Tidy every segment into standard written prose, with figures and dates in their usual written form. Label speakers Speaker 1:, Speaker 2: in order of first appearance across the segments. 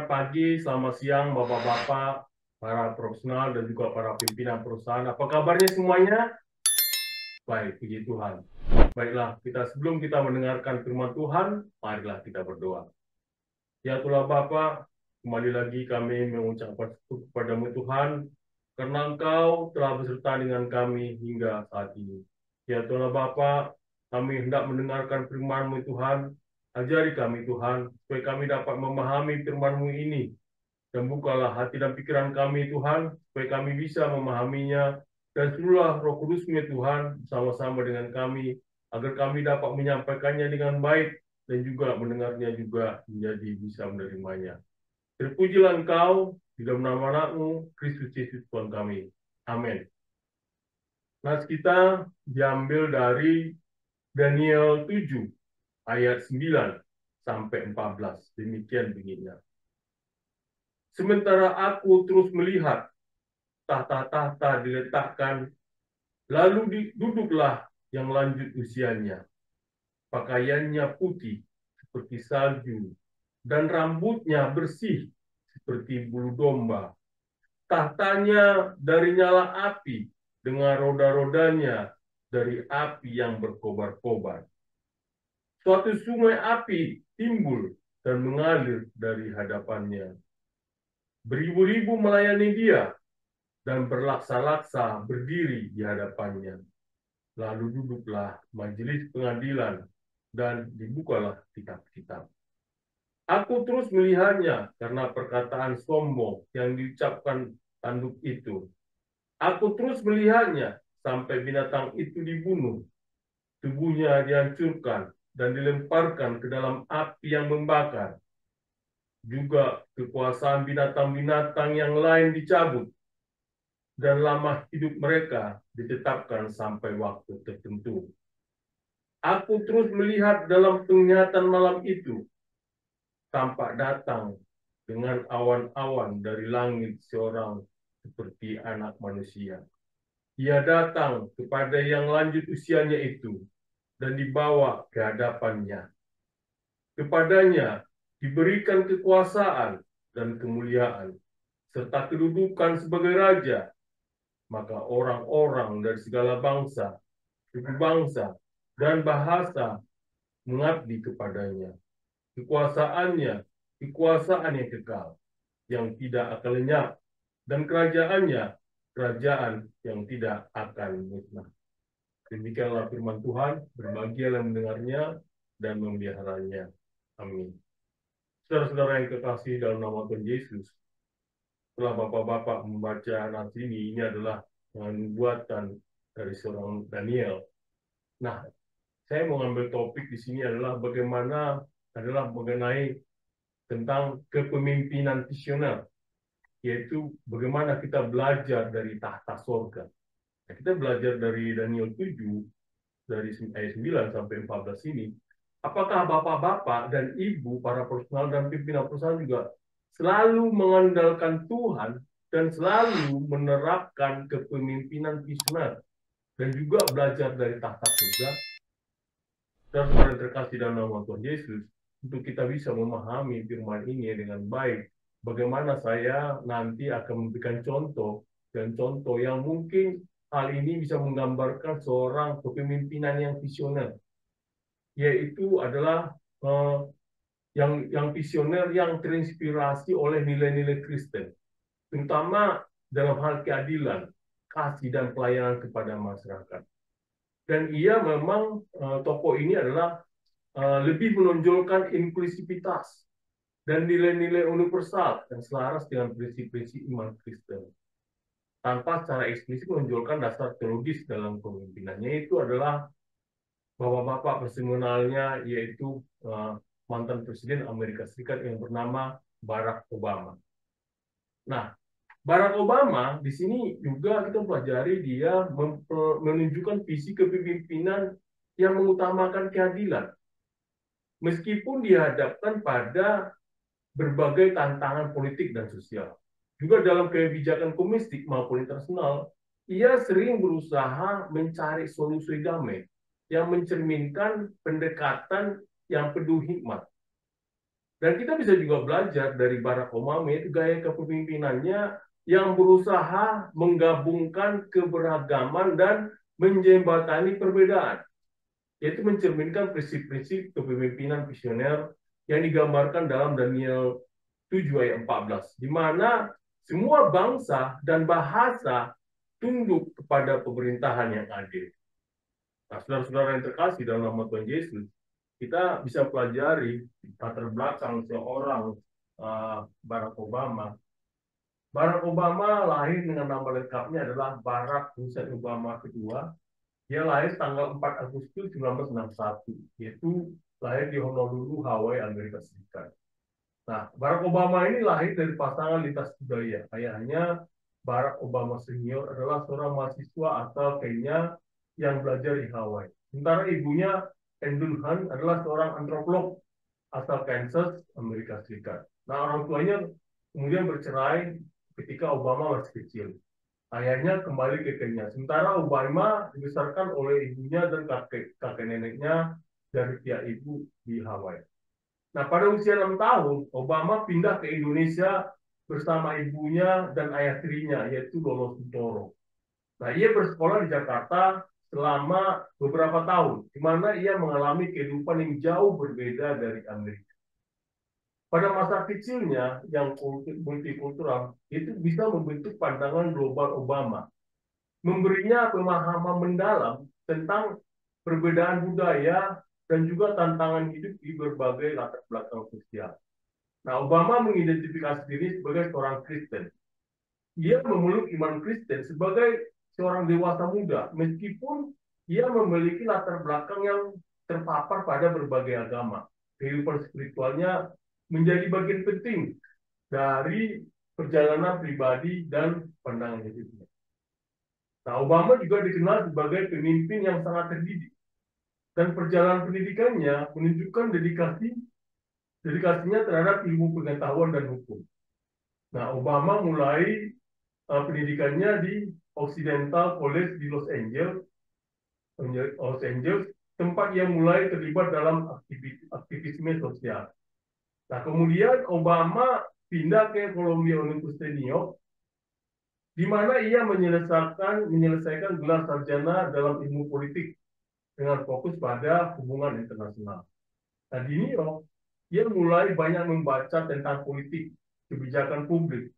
Speaker 1: pagi, selamat siang, Bapak-Bapak, para profesional, dan juga para pimpinan perusahaan. Apa kabarnya semuanya? Baik, puji Tuhan. Baiklah, sebelum kita mendengarkan firman Tuhan, marilah kita berdoa. Ya Tuhan Bapa, kembali lagi kami mengucapkan syukur kepadamu Tuhan, karena Engkau telah beserta dengan kami hingga saat ini. Ya Tuhan Bapa, kami hendak mendengarkan firman-Mu Tuhan, ajari kami Tuhan, supaya kami dapat memahami firman-Mu ini, dan bukalah hati dan pikiran kami Tuhan, supaya kami bisa memahaminya, dan suruhlah Roh Kudus-Mu Tuhan, bersama-sama dengan kami, agar kami dapat menyampaikannya dengan baik, dan juga mendengarnya juga menjadi bisa menerimanya. Terpujilah Engkau di dalam nama Anakmu, Kristus Yesus Tuhan kami. Amin. Nas kita diambil dari Daniel 7 ayat 9 sampai 14. Demikian bunyinya. Sementara aku terus melihat tahta-tahta diletakkan, lalu duduklah yang lanjut usianya. Pakaiannya putih seperti salju, dan rambutnya bersih seperti bulu domba. Tahtanya dari nyala api, dengan roda-rodanya dari api yang berkobar-kobar. Suatu sungai api timbul dan mengalir dari hadapannya. Beribu-ribu melayani dia, dan berlaksa-laksa berdiri di hadapannya. Lalu duduklah majelis pengadilan, dan dibukalah kitab-kitab. Aku terus melihatnya karena perkataan sombong yang diucapkan tanduk itu. Aku terus melihatnya sampai binatang itu dibunuh, tubuhnya dihancurkan dan dilemparkan ke dalam api yang membakar. Juga kekuasaan binatang-binatang yang lain dicabut, dan lama hidup mereka ditetapkan sampai waktu tertentu. Aku terus melihat dalam penglihatan malam itu, tampak datang dengan awan-awan dari langit seorang seperti anak manusia. Ia datang kepada yang lanjut usianya itu dan dibawa ke hadapannya. Kepadanya diberikan kekuasaan dan kemuliaan, serta kedudukan sebagai raja. Maka orang-orang dari segala bangsa, suku bangsa, dan bahasa mengabdi kepadanya. Kekuasaannya, kekuasaan yang kekal, yang tidak akan lenyap, dan kerajaannya, kerajaan yang tidak akan musnah. Demikianlah firman Tuhan, berbahagialah mendengarnya dan memeliharanya. Amin. Saudara-saudara yang kekasih dalam nama Tuhan Yesus, setelah Bapak-Bapak membaca nas ini adalah buatan dari seorang Daniel. Nah, saya mau ngambil topik di sini adalah mengenai tentang kepemimpinan visioner, yaitu bagaimana kita belajar dari tahta sorga. Nah, kita belajar dari Daniel 7, dari ayat 9 sampai 14 ini. Apakah bapak-bapak dan ibu, para profesional dan pimpinan perusahaan juga selalu mengandalkan Tuhan dan selalu menerapkan kepemimpinan visioner dan juga belajar dari tahta surga? Dan yang terkasih dalam nama Tuhan Yesus, untuk kita bisa memahami firman ini dengan baik, bagaimana saya nanti akan memberikan contoh, dan contoh yang mungkin hal ini bisa menggambarkan seorang kepemimpinan yang visioner, yaitu adalah yang visioner yang terinspirasi oleh nilai-nilai Kristen, terutama dalam hal keadilan, kasih, dan pelayanan kepada masyarakat. Dan ia memang tokoh ini adalah lebih menonjolkan inklusivitas dan nilai-nilai universal dan selaras dengan prinsip-prinsip iman Kristen. Tanpa secara eksplisit menonjolkan dasar teologis dalam pemimpinannya, itu adalah bapak-bapak personalnya, yaitu mantan Presiden Amerika Serikat yang bernama Barack Obama. Nah, Barack Obama di sini juga kita pelajari dia menunjukkan visi kepemimpinan yang mengutamakan keadilan. Meskipun dihadapkan pada berbagai tantangan politik dan sosial. Juga dalam kebijakan domestik maupun internasional, ia sering berusaha mencari solusi damai yang mencerminkan pendekatan yang penuh hikmat. Dan kita bisa juga belajar dari Barack Obama, itu gaya kepemimpinannya yang berusaha menggabungkan keberagaman dan menjembatani perbedaan, yaitu mencerminkan prinsip-prinsip kepemimpinan visioner yang digambarkan dalam Daniel 7 ayat 14, di mana semua bangsa dan bahasa tunduk kepada pemerintahan yang adil. Nah, saudara-saudara yang terkasih dalam nama Tuhan Yesus, kita bisa pelajari latar belakang seorang Barack Obama. Barack Obama lahir dengan nama lengkapnya adalah Barack Hussein Obama kedua. Dia lahir tanggal 4 Agustus 1961, yaitu lahir di Honolulu, Hawaii, Amerika Serikat. Nah, Barack Obama ini lahir dari pasangan lintas budaya. Ayahnya, Barack Obama Senior, adalah seorang mahasiswa asal Kenya yang belajar di Hawaii. Sementara ibunya, Endun Han, adalah seorang antropolog asal Kansas, Amerika Serikat. Nah, orang tuanya kemudian bercerai ketika Obama masih kecil. Ayahnya kembali ke Kenya. Sementara Obama dibesarkan oleh ibunya dan kakek neneknya dari pihak ibu di Hawaii. Nah, pada usia 6 tahun, Obama pindah ke Indonesia bersama ibunya dan ayah tirinya, yaitu Lolo Sutoro. Nah, ia bersekolah di Jakarta selama beberapa tahun, di mana ia mengalami kehidupan yang jauh berbeda dari Amerika. Pada masa kecilnya yang multikultural, itu bisa membentuk pandangan global Obama, memberinya pemahaman mendalam tentang perbedaan budaya dan juga tantangan hidup di berbagai latar belakang sosial. Nah, Obama mengidentifikasi diri sebagai seorang Kristen. Ia memeluk iman Kristen sebagai seorang dewasa muda, meskipun ia memiliki latar belakang yang terpapar pada berbagai agama. Kehidupan spiritualnya menjadi bagian penting dari perjalanan pribadi dan pandangan hidupnya. Nah, Obama juga dikenal sebagai pemimpin yang sangat terdidik, dan perjalanan pendidikannya menunjukkan dedikasinya terhadap ilmu pengetahuan dan hukum. Nah, Obama mulai pendidikannya di Occidental College di Los Angeles, tempat ia mulai terlibat dalam aktivisme sosial. Nah, kemudian Obama pindah ke Columbia University New York, di mana ia menyelesaikan gelar sarjana dalam ilmu politik dengan fokus pada hubungan internasional. Nah, di New York, ia mulai banyak membaca tentang politik, kebijakan publik,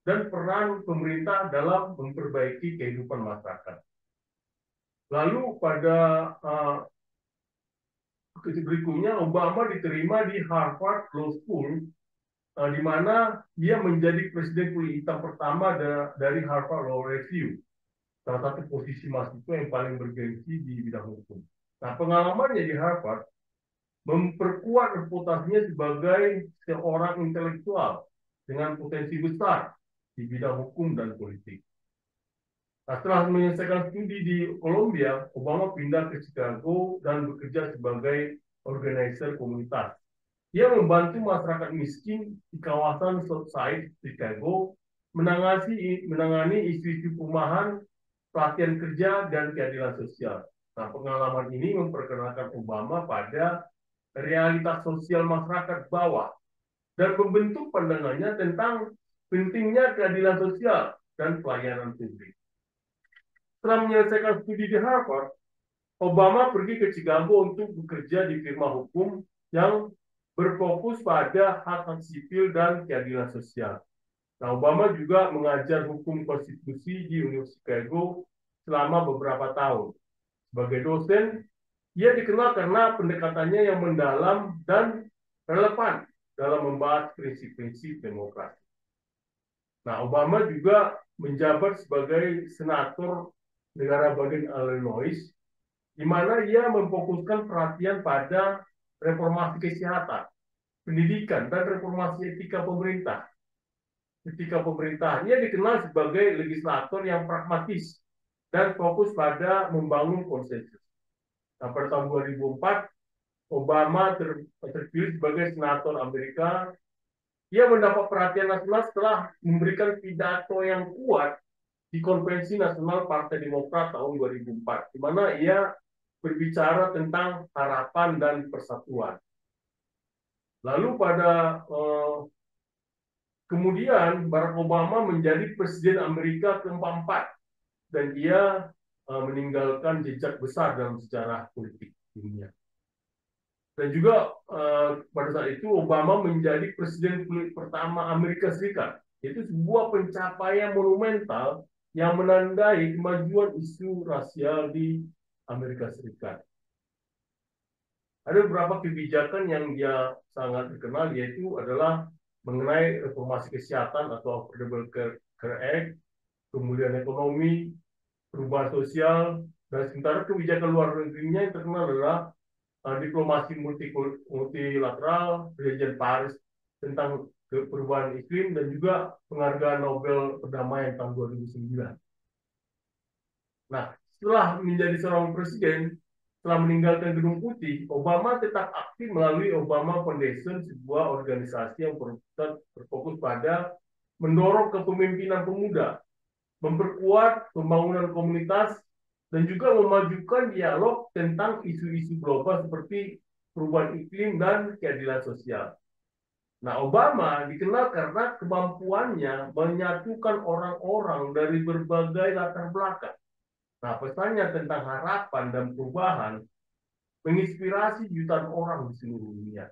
Speaker 1: dan peran pemerintah dalam memperbaiki kehidupan masyarakat. Lalu pada berikutnya, Obama diterima di Harvard Law School, di mana dia menjadi presiden kulit hitam pertama dari Harvard Law Review, salah satu posisi mahasiswa yang paling bergengsi di bidang hukum. Nah, pengalamannya di Harvard memperkuat reputasinya sebagai seorang intelektual dengan potensi besar di bidang hukum dan politik. Nah, setelah menyelesaikan studi di Columbia, Obama pindah ke Chicago dan bekerja sebagai organizer komunitas. Ia membantu masyarakat miskin di kawasan Southside Chicago menangani isu-isu perumahan, pelatihan kerja, dan keadilan sosial. Nah, pengalaman ini memperkenalkan Obama pada realitas sosial masyarakat bawah dan membentuk pandangannya tentang pentingnya keadilan sosial dan pelayanan publik. Setelah menyelesaikan studi di Harvard, Obama pergi ke Chicago untuk bekerja di firma hukum yang berfokus pada hak-hak sipil dan keadilan sosial. Nah, Obama juga mengajar hukum konstitusi di Universitas Chicago selama beberapa tahun. Sebagai dosen, ia dikenal karena pendekatannya yang mendalam dan relevan dalam membahas prinsip-prinsip demokrasi. Nah, Obama juga menjabat sebagai senator negara bagian Illinois, di mana ia memfokuskan perhatian pada reformasi kesehatan, pendidikan, dan reformasi etika pemerintah. Etika pemerintahan, ia dikenal sebagai legislator yang pragmatis dan fokus pada membangun konsensus. Nah, pada tahun 2004, Obama terpilih sebagai senator Amerika. Ia mendapat perhatian nasional setelah memberikan pidato yang kuat di Konvensi Nasional Partai Demokrat tahun 2004, di mana ia berbicara tentang harapan dan persatuan. Lalu pada kemudian Barack Obama menjadi Presiden Amerika ke-44 dan dia meninggalkan jejak besar dalam sejarah politik dunia. Dan juga pada saat itu Obama menjadi presiden kulit pertama Amerika Serikat. Itu sebuah pencapaian monumental yang menandai kemajuan isu rasial di Amerika Serikat. Ada beberapa kebijakan yang dia sangat terkenal, yaitu adalah mengenai reformasi kesehatan atau Affordable Care Act, kemudian ekonomi, perubahan sosial, dan sementara kebijakan luar negerinya yang terkenal adalah diplomasi multilateral, perjanjian Paris tentang perubahan iklim, dan juga penghargaan Nobel Perdamaian tahun 2009. Nah, setelah menjadi seorang presiden, setelah meninggalkan Gedung Putih, Obama tetap aktif melalui Obama Foundation, sebuah organisasi yang berfokus pada mendorong kepemimpinan pemuda, memperkuat pembangunan komunitas, dan juga memajukan dialog tentang isu-isu global seperti perubahan iklim dan keadilan sosial. Nah, Obama dikenal karena kemampuannya menyatukan orang-orang dari berbagai latar belakang. Nah, pesannya tentang harapan dan perubahan menginspirasi jutaan orang di seluruh dunia.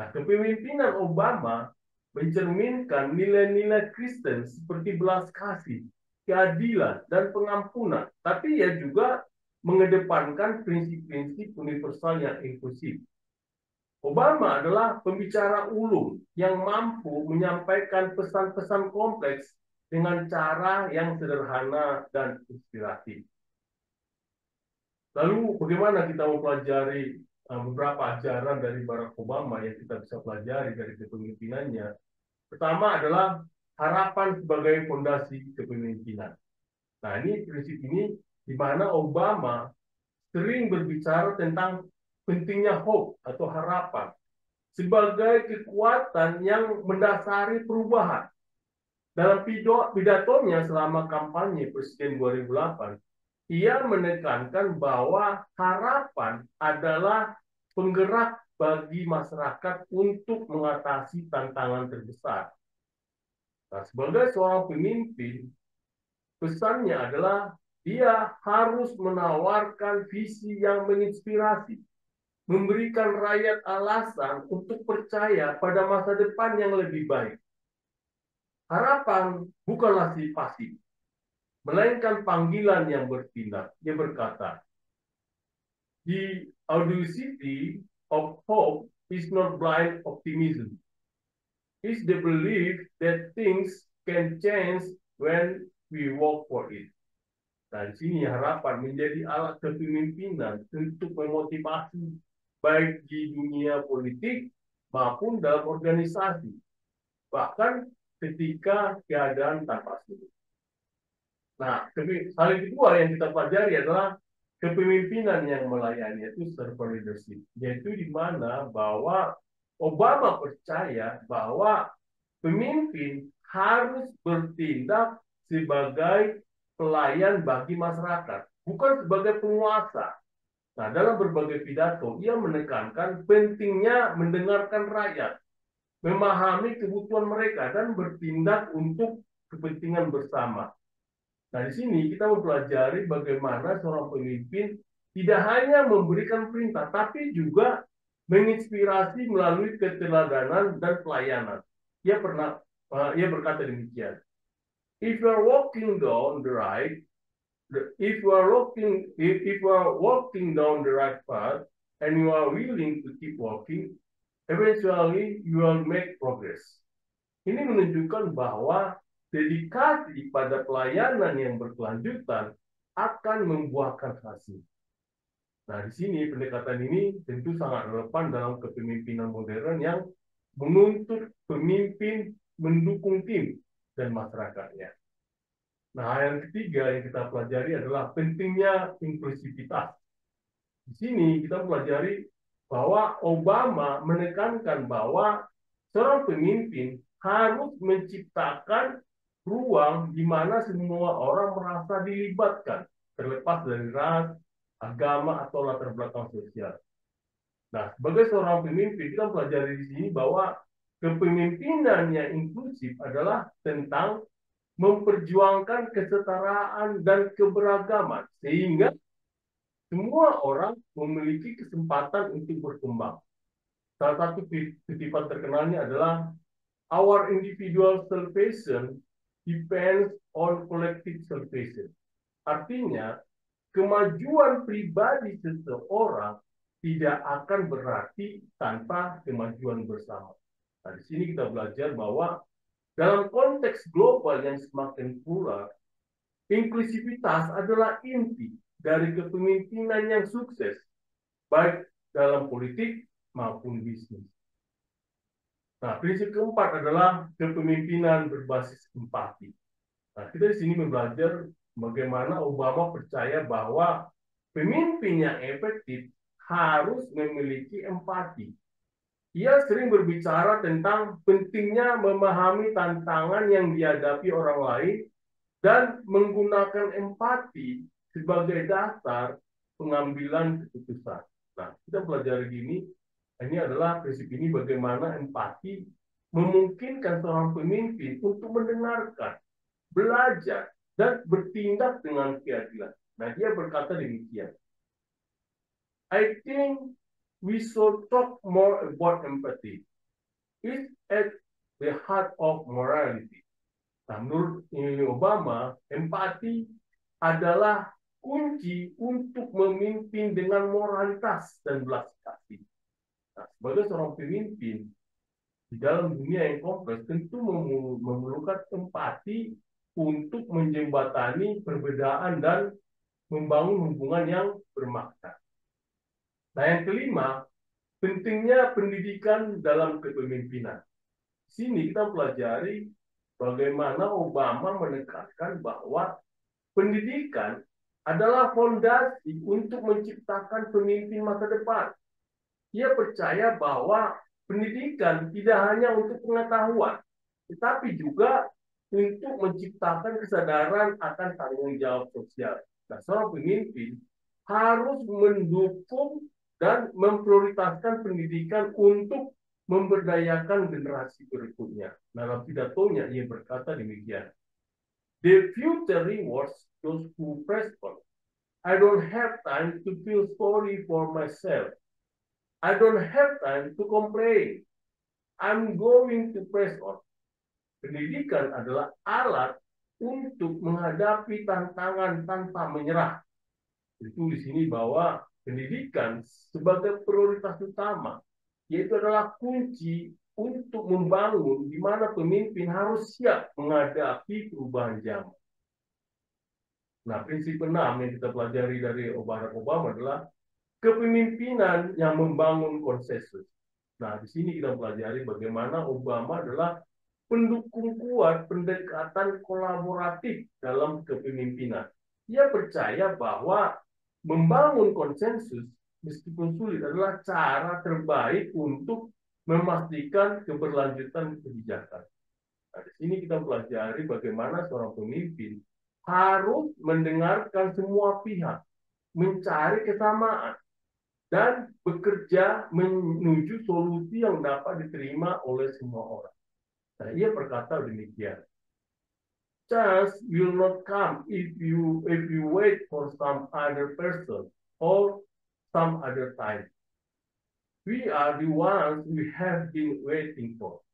Speaker 1: Nah, kepemimpinan Obama mencerminkan nilai-nilai Kristen seperti belas kasih, keadilan, dan pengampunan. Tapi ia juga mengedepankan prinsip-prinsip universal yang inklusif. Obama adalah pembicara ulung yang mampu menyampaikan pesan-pesan kompleks dengan cara yang sederhana dan inspiratif. Lalu bagaimana kita mempelajari beberapa ajaran dari Barack Obama yang kita bisa pelajari dari kepemimpinannya? Pertama adalah harapan sebagai fondasi kepemimpinan. Nah, ini prinsip ini di mana Obama sering berbicara tentang pentingnya hope atau harapan sebagai kekuatan yang mendasari perubahan. Dalam pidatonya selama kampanye Presiden 2008, ia menekankan bahwa harapan adalah penggerak bagi masyarakat untuk mengatasi tantangan terbesar. Nah, sebagai seorang pemimpin, pesannya adalah dia harus menawarkan visi yang menginspirasi, memberikan rakyat alasan untuk percaya pada masa depan yang lebih baik. Harapan bukanlah si pasif, melainkan panggilan yang bertindak. Dia berkata, the audacity of hope is not blind optimism. It's the belief that things can change when we work for it. Dan sini harapan menjadi alat kepemimpinan untuk memotivasi baik di dunia politik maupun dalam organisasi, bahkan ketika keadaan tanpa sulit. Nah, hal kedua yang kita pelajari adalah kepemimpinan yang melayani, yaitu servant leadership, yaitu di mana bahwa Obama percaya bahwa pemimpin harus bertindak sebagai pelayan bagi masyarakat, bukan sebagai penguasa. Nah, dalam berbagai pidato, ia menekankan pentingnya mendengarkan rakyat, memahami kebutuhan mereka, dan bertindak untuk kepentingan bersama. Nah, di sini kita mempelajari bagaimana seorang pemimpin tidak hanya memberikan perintah, tapi juga menginspirasi melalui keteladanan dan pelayanan. Ia berkata demikian. If you are walking down the right, if you are walking down the right path and you are willing to keep walking, eventually you will make progress. Ini menunjukkan bahwa dedikasi pada pelayanan yang berkelanjutan akan membuahkan hasil. Nah, di sini pendekatan ini tentu sangat relevan dalam kepemimpinan modern yang menuntut pemimpin mendukung tim dan masyarakatnya. Nah, yang ketiga yang kita pelajari adalah pentingnya inklusivitas. Di sini kita pelajari bahwa Obama menekankan bahwa seorang pemimpin harus menciptakan ruang di mana semua orang merasa dilibatkan, terlepas dari ras, agama, atau latar belakang sosial. Nah, sebagai seorang pemimpin, kita pelajari di sini bahwa kepemimpinan yang inklusif adalah tentang memperjuangkan kesetaraan dan keberagaman, sehingga semua orang memiliki kesempatan untuk berkembang. Salah satu kutipan terkenalnya adalah our individual salvation depends on collective salvation. Artinya, kemajuan pribadi seseorang tidak akan berarti tanpa kemajuan bersama. Nah, di sini kita belajar bahwa dalam konteks global yang semakin plural, inklusivitas adalah inti dari kepemimpinan yang sukses, baik dalam politik maupun bisnis. Nah, prinsip keempat adalah kepemimpinan berbasis empati. Nah, kita di sini belajar bagaimana Obama percaya bahwa pemimpin yang efektif harus memiliki empati. Ia sering berbicara tentang pentingnya memahami tantangan yang dihadapi orang lain dan menggunakan empati sebagai dasar pengambilan keputusan. Nah, kita pelajari ini adalah prinsip ini bagaimana empati memungkinkan seorang pemimpin untuk mendengarkan, belajar, dan bertindak dengan keadilan. Nah, dia berkata demikian. I think we should talk more about empathy. It's at the heart of morality. Nah, menurut Obama, empati adalah kunci untuk memimpin dengan moralitas dan belas kasih. Nah, sebagai seorang pemimpin di dalam dunia yang kompleks tentu memerlukan empati untuk menjembatani perbedaan dan membangun hubungan yang bermakna. Nah, yang kelima, pentingnya pendidikan dalam kepemimpinan. Di sini kita pelajari bagaimana Obama menekankan bahwa pendidikan adalah fondasi untuk menciptakan pemimpin masa depan. Ia percaya bahwa pendidikan tidak hanya untuk pengetahuan, tetapi juga untuk menciptakan kesadaran akan tanggung jawab sosial. Nah, seorang pemimpin harus mendukung dan memprioritaskan pendidikan untuk memberdayakan generasi berikutnya. Dalam pidatonya, ia berkata demikian. The future rewards those who press on. I don't have time to feel sorry for myself. I don't have time to complain. I'm going to press on. Pendidikan adalah alat untuk menghadapi tantangan tanpa menyerah. Itu di sini bahwa pendidikan sebagai prioritas utama, yaitu adalah kunci untuk membangun di mana pemimpin harus siap menghadapi perubahan zaman. Nah, prinsip 6 yang kita pelajari dari Barack Obama adalah kepemimpinan yang membangun konsensus. Nah, di sini kita pelajari bagaimana Obama adalah pendukung kuat pendekatan kolaboratif dalam kepemimpinan. Ia percaya bahwa membangun konsensus meskipun sulit adalah cara terbaik untuk memastikan keberlanjutan kebijakan. Nah, di sini kita pelajari bagaimana seorang pemimpin harus mendengarkan semua pihak, mencari kesamaan, dan bekerja menuju solusi yang dapat diterima oleh semua orang. Nah, ia berkata demikian. Chance will not come if you wait for some other person or some other time. We are the ones we have been waiting for.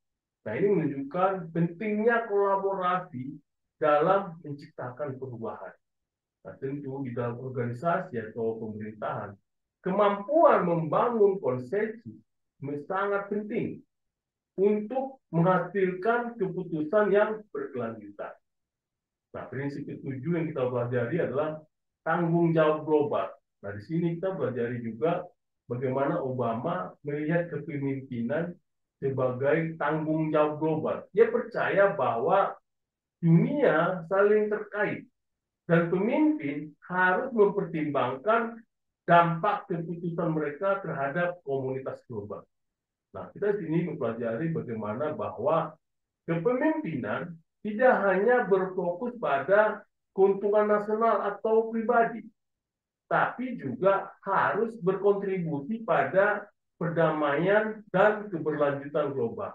Speaker 1: Nah, ini menunjukkan pentingnya kolaborasi dalam menciptakan perubahan. Nah, tentu di dalam organisasi atau pemerintahan, kemampuan membangun konsensus sangat penting untuk menghasilkan keputusan yang berkelanjutan. Nah, prinsip ketujuh yang kita pelajari adalah tanggung jawab global. Nah, di sini kita pelajari juga bagaimana Obama melihat kepemimpinan sebagai tanggung jawab global. Dia percaya bahwa dunia saling terkait dan pemimpin harus mempertimbangkan dampak keputusan mereka terhadap komunitas global. Nah, kita di sini mempelajari bagaimana bahwa kepemimpinan tidak hanya berfokus pada keuntungan nasional atau pribadi, tapi juga harus berkontribusi pada perdamaian dan keberlanjutan global.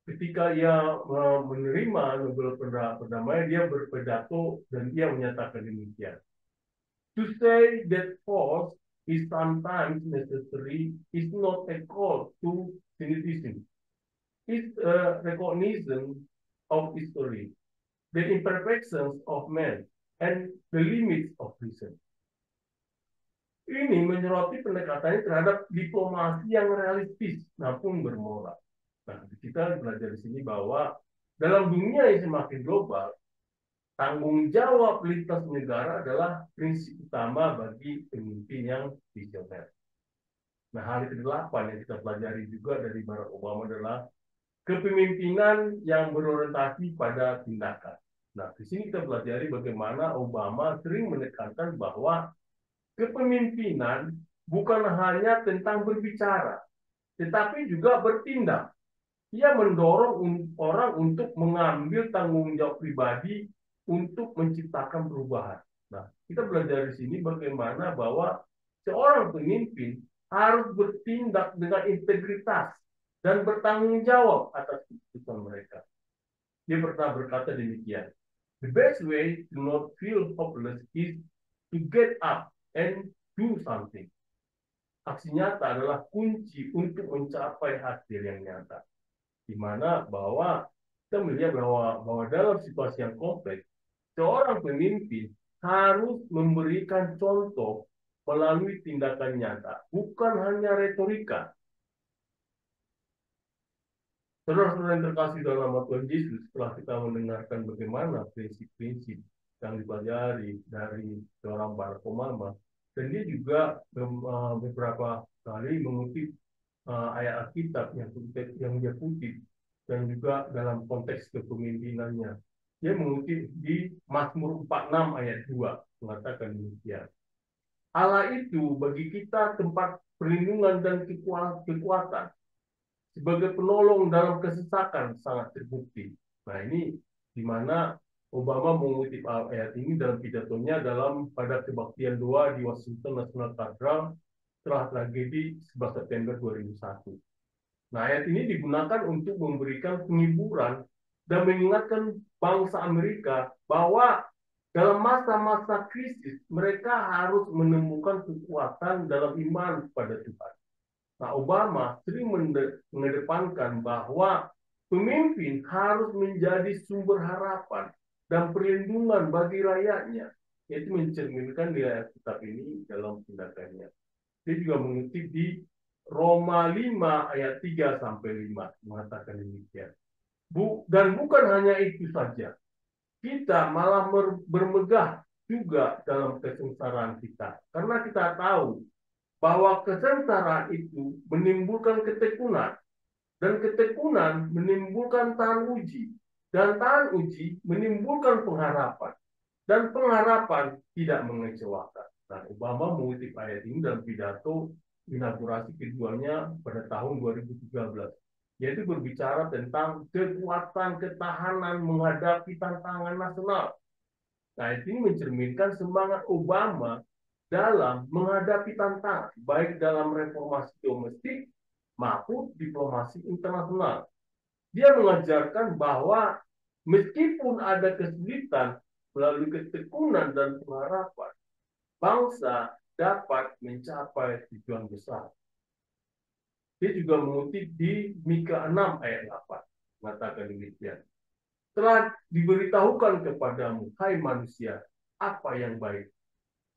Speaker 1: Ketika ia menerima Nobel Perdamaian, dia berpidato dan dia menyatakan demikian. To say that force is sometimes necessary is not a call to cynicism. It's a recognition of history, the imperfections of man, and the limits of reason. Ini menyoroti pendekatannya terhadap diplomasi yang realistis namun bermoral. Nah, kita belajar di sini bahwa dalam dunia yang semakin global, tanggung jawab lintas negara adalah prinsip utama bagi pemimpin yang visioner. Nah, hal ke-8 yang kita pelajari juga dari Barack Obama adalah kepemimpinan yang berorientasi pada tindakan. Nah, di sini kita pelajari bagaimana Obama sering menekankan bahwa kepemimpinan bukan hanya tentang berbicara, tetapi juga bertindak. Ia mendorong orang untuk mengambil tanggung jawab pribadi untuk menciptakan perubahan. Nah, kita belajar di sini bagaimana bahwa seorang pemimpin harus bertindak dengan integritas dan bertanggung jawab atas keputusan mereka. Dia pernah berkata demikian, "The best way to not feel hopeless is to get up and do something." Aksi nyata adalah kunci untuk mencapai hasil yang nyata. Di mana bahwa kita melihat bahwa dalam situasi yang kompleks, seorang pemimpin harus memberikan contoh melalui tindakan nyata, bukan hanya retorika. Saudara-saudara yang terkasih dalam nama Tuhan Yesus, setelah kita mendengarkan bagaimana prinsip-prinsip yang dipelajari dari seorang Barack Obama, dan dia juga beberapa kali mengutip ayat Alkitab yang dia kutip, dan juga dalam konteks kepemimpinannya. Dia mengutip di Mazmur 46 ayat 2, mengatakan demikian. Allah itu bagi kita tempat perlindungan dan kekuatan, sebagai penolong dalam kesesakan sangat terbukti. Nah, ini di mana Obama mengutip ayat ini dalam pidatonya pada kebaktian doa di Washington National Cathedral setelah tragedi 11 September 2001. Nah, ayat ini digunakan untuk memberikan penghiburan dan mengingatkan bangsa Amerika bahwa dalam masa-masa krisis mereka harus menemukan kekuatan dalam iman kepada Tuhan. Nah, Obama sering mengedepankan bahwa pemimpin harus menjadi sumber harapan dan perlindungan bagi rakyatnya. Yaitu mencerminkan di ayat kitab ini dalam tindakannya. Dia juga mengutip di Roma 5 ayat 3-5 mengatakan demikian. Dan bukan hanya itu saja. Kita malah bermegah juga dalam kesengsaraan kita. Karena kita tahu bahwa kesengsaraan itu menimbulkan ketekunan. Dan ketekunan menimbulkan tahan uji. Dan tahan uji menimbulkan pengharapan. Dan pengharapan tidak mengecewakan. Nah, Obama mengutip ayat ini dalam pidato inaugurasi keduanya pada tahun 2013. Yaitu berbicara tentang kekuatan ketahanan menghadapi tantangan nasional. Nah, ini mencerminkan semangat Obama dalam menghadapi tantangan, baik dalam reformasi domestik maupun diplomasi internasional. Dia mengajarkan bahwa meskipun ada kesulitan melalui ketekunan dan pengharapan, bangsa dapat mencapai tujuan besar. Dia juga mengutip di Mika 6 ayat 8, mengatakan demikian. Telah diberitahukan kepadamu, hai manusia, apa yang baik.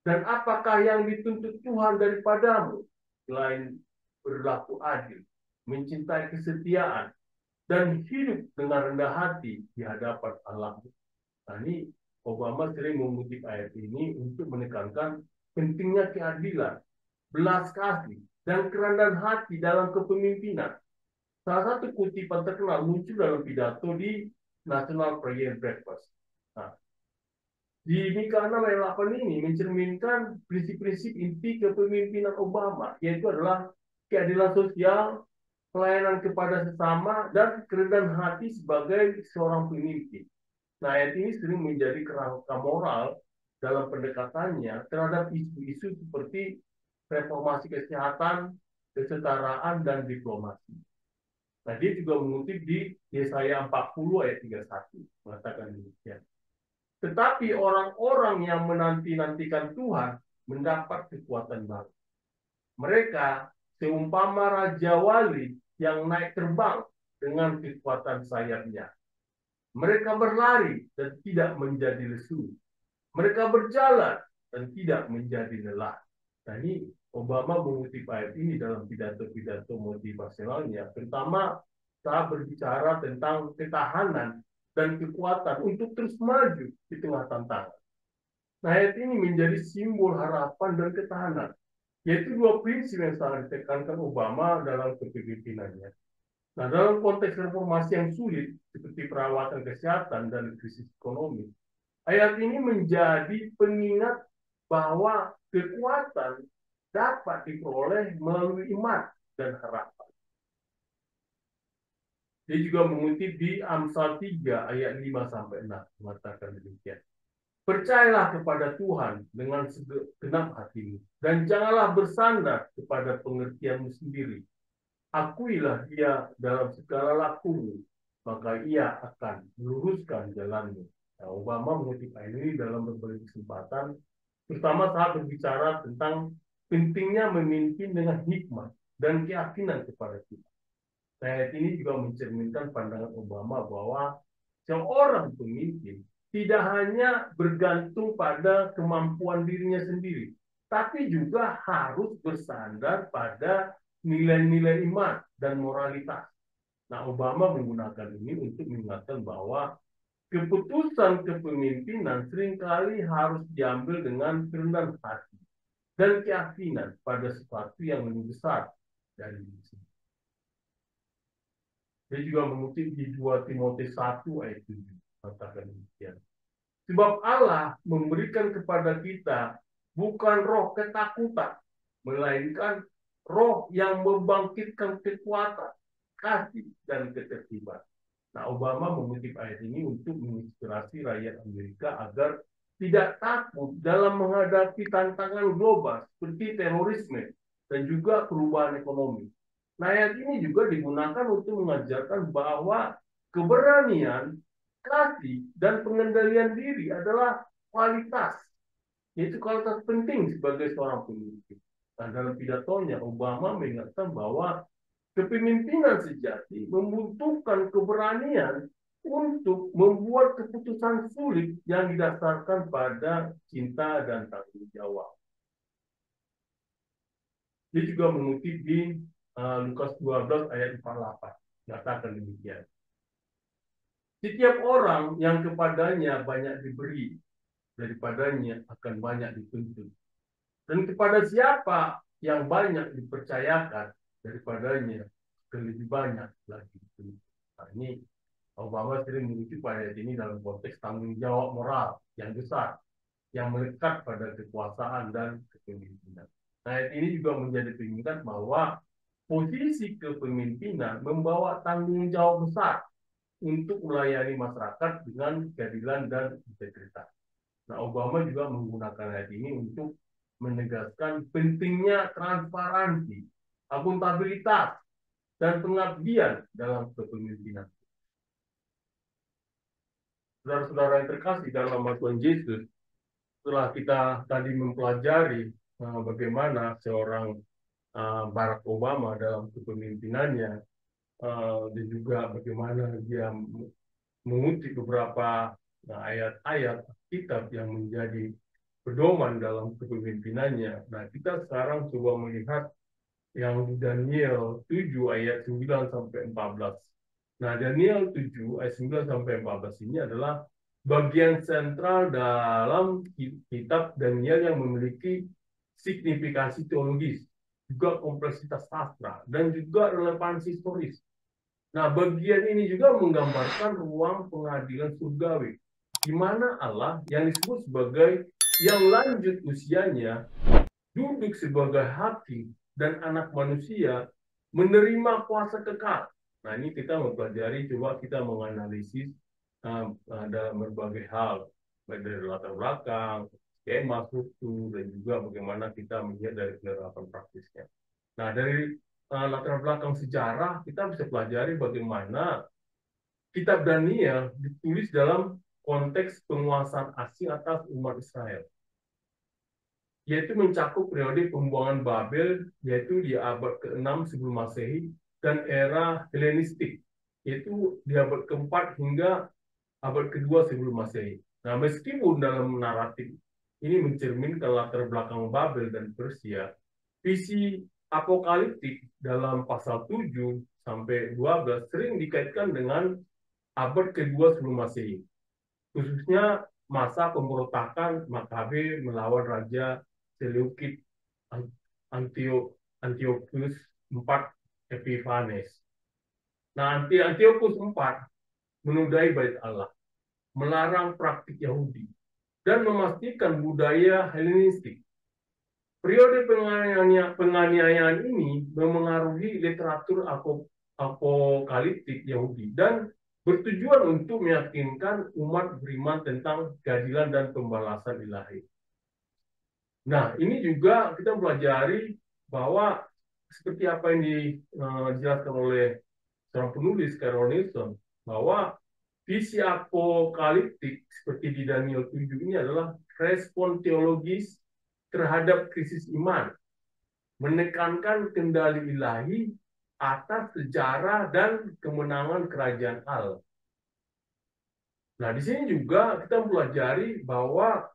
Speaker 1: Dan apakah yang dituntut Tuhan daripadamu, selain berlaku adil, mencintai kesetiaan, dan hidup dengan rendah hati di hadapan Allah. Nah, ini Obama sering mengutip ayat ini untuk menekankan pentingnya keadilan, belas kasih, dan kerendahan hati dalam kepemimpinan. Salah satu kutipan terkenal muncul dalam pidato di National Prayer Breakfast. Nah, di Mika 6 ayat 8 ini mencerminkan prinsip-prinsip inti kepemimpinan Obama, yaitu adalah keadilan sosial, pelayanan kepada sesama, dan kerendahan hati sebagai seorang pemimpin. Nah, ayat ini sering menjadi kerangka moral dalam pendekatannya terhadap isu-isu seperti reformasi kesehatan, kesetaraan, dan diplomasi. Nah, dia juga mengutip di Yesaya 40 ayat 31, mengatakan demikian. Tetapi orang-orang yang menanti-nantikan Tuhan mendapat kekuatan baru. Mereka seumpama Raja Wali yang naik terbang dengan kekuatan sayapnya. Mereka berlari dan tidak menjadi lesu. Mereka berjalan dan tidak menjadi lelah. Nah, ini Obama mengutip ayat ini dalam pidato-pidato motivasionalnya, terutama saat berbicara tentang ketahanan dan kekuatan untuk terus maju di tengah tantangan. Nah, ayat ini menjadi simbol harapan dan ketahanan, yaitu dua prinsip yang sangat ditekankan Obama dalam kepemimpinannya. Nah, dalam konteks reformasi yang sulit, seperti perawatan kesehatan dan krisis ekonomi, ayat ini menjadi pengingat bahwa kekuatan dapat diperoleh melalui iman dan harapan. Dia juga mengutip di Amsal 3 ayat 5-6 mengatakan demikian. Percayalah kepada Tuhan dengan segenap hatimu dan janganlah bersandar kepada pengertianmu sendiri. Akuilah Dia dalam segala lakumu, maka Ia akan meluruskan jalanmu. Nah, Obama mengutip ini dalam berbagai kesempatan, terutama saat berbicara tentang pentingnya memimpin dengan hikmat dan keyakinan kepada kita. Nah, ayat ini juga mencerminkan pandangan Obama bahwa seorang pemimpin tidak hanya bergantung pada kemampuan dirinya sendiri, tapi juga harus bersandar pada nilai-nilai iman dan moralitas. Nah, Obama menggunakan ini untuk mengingatkan bahwa keputusan kepemimpinan seringkali harus diambil dengan kerendahan hati dan keyakinan pada sesuatu yang lebih besar dari diri sendiri. Dia juga mengutip di 2 Timotius 1 ayat 7, katakan demikian. Sebab Allah memberikan kepada kita bukan roh ketakutan, melainkan roh yang membangkitkan kekuatan, kasih, dan ketertiban. Nah, Obama mengutip ayat ini untuk menginspirasi rakyat Amerika agar tidak takut dalam menghadapi tantangan global seperti terorisme dan juga perubahan ekonomi. Nah, ayat ini juga digunakan untuk mengajarkan bahwa keberanian, kasih, dan pengendalian diri adalah kualitas, yaitu kualitas penting sebagai seorang pemimpin. Nah, dalam pidatonya, Obama mengingatkan bahwa kepemimpinan sejati membutuhkan keberanian untuk membuat keputusan sulit yang didasarkan pada cinta dan tanggung jawab. Dia juga mengutip di Lukas 12 ayat 48. Katakan demikian. Setiap orang yang kepadanya banyak diberi, daripadanya akan banyak dituntut. Dan kepada siapa yang banyak dipercayakan, daripadanya akan lebih banyak lagi dituntut. Nah, ini Obama sering mengutip ayat ini dalam konteks tanggung jawab moral yang besar, yang melekat pada kekuasaan dan kepemimpinan. Nah, ayat ini juga menjadi pengingat bahwa posisi kepemimpinan membawa tanggung jawab besar untuk melayani masyarakat dengan keadilan dan integritas. Nah, Obama juga menggunakan ayat ini untuk menegaskan pentingnya transparansi, akuntabilitas, dan pengabdian dalam kepemimpinan. Saudara-saudara yang terkasih dalam nama Tuhan Yesus, setelah kita tadi mempelajari bagaimana seorang Barack Obama dalam kepemimpinannya, dan juga bagaimana dia mengutip beberapa ayat-ayat kitab yang menjadi pedoman dalam kepemimpinannya. Nah, kita sekarang coba melihat yang di Daniel 7 ayat 9-14. Nah, Daniel 7 ayat 9-14 ini adalah bagian sentral dalam kitab Daniel yang memiliki signifikasi teologis, juga kompleksitas sastra, dan juga relevansi historis. Nah, bagian ini juga menggambarkan ruang pengadilan surgawi, di mana Allah yang disebut sebagai yang lanjut usianya duduk sebagai hakim dan anak manusia menerima kuasa kekal. Nah, ini kita mempelajari, coba kita menganalisis dalam berbagai hal, baik dari latar belakang, skema, struktur, dan juga bagaimana kita melihat dari penerapan praktisnya. Nah, dari latar belakang sejarah kita bisa pelajari bagaimana Kitab Daniel ditulis dalam konteks penguasaan asing atas umat Israel, yaitu mencakup periode pembuangan Babel, yaitu di abad ke-6 sebelum Masehi, dan era Helenistik, yaitu di abad ke-4 hingga abad ke-2 sebelum Masehi. Nah, meskipun dalam naratif ini mencerminkan latar belakang Babel dan Persia, visi apokaliptik dalam pasal 7 sampai 12 sering dikaitkan dengan abad ke-2 sebelum Masehi, khususnya masa pemberontakan Makabe melawan Raja Seleukid Antiochus IV Epiphanes. Nah, Antiochus IV menodai Bait Allah, melarang praktik Yahudi, dan memastikan budaya Helenistik. Periode penganiayaan ini memengaruhi literatur apokaliptik Yahudi dan bertujuan untuk meyakinkan umat beriman tentang keadilan dan pembalasan ilahi. Nah, ini juga kita pelajari bahwa seperti apa yang dijelaskan oleh seorang penulis, Carol Nilsson, bahwa visi apokaliptik seperti di Daniel 7 ini adalah respon teologis terhadap krisis iman, menekankan kendali ilahi atas sejarah dan kemenangan kerajaan Allah. Nah, di sini juga kita pelajari bahwa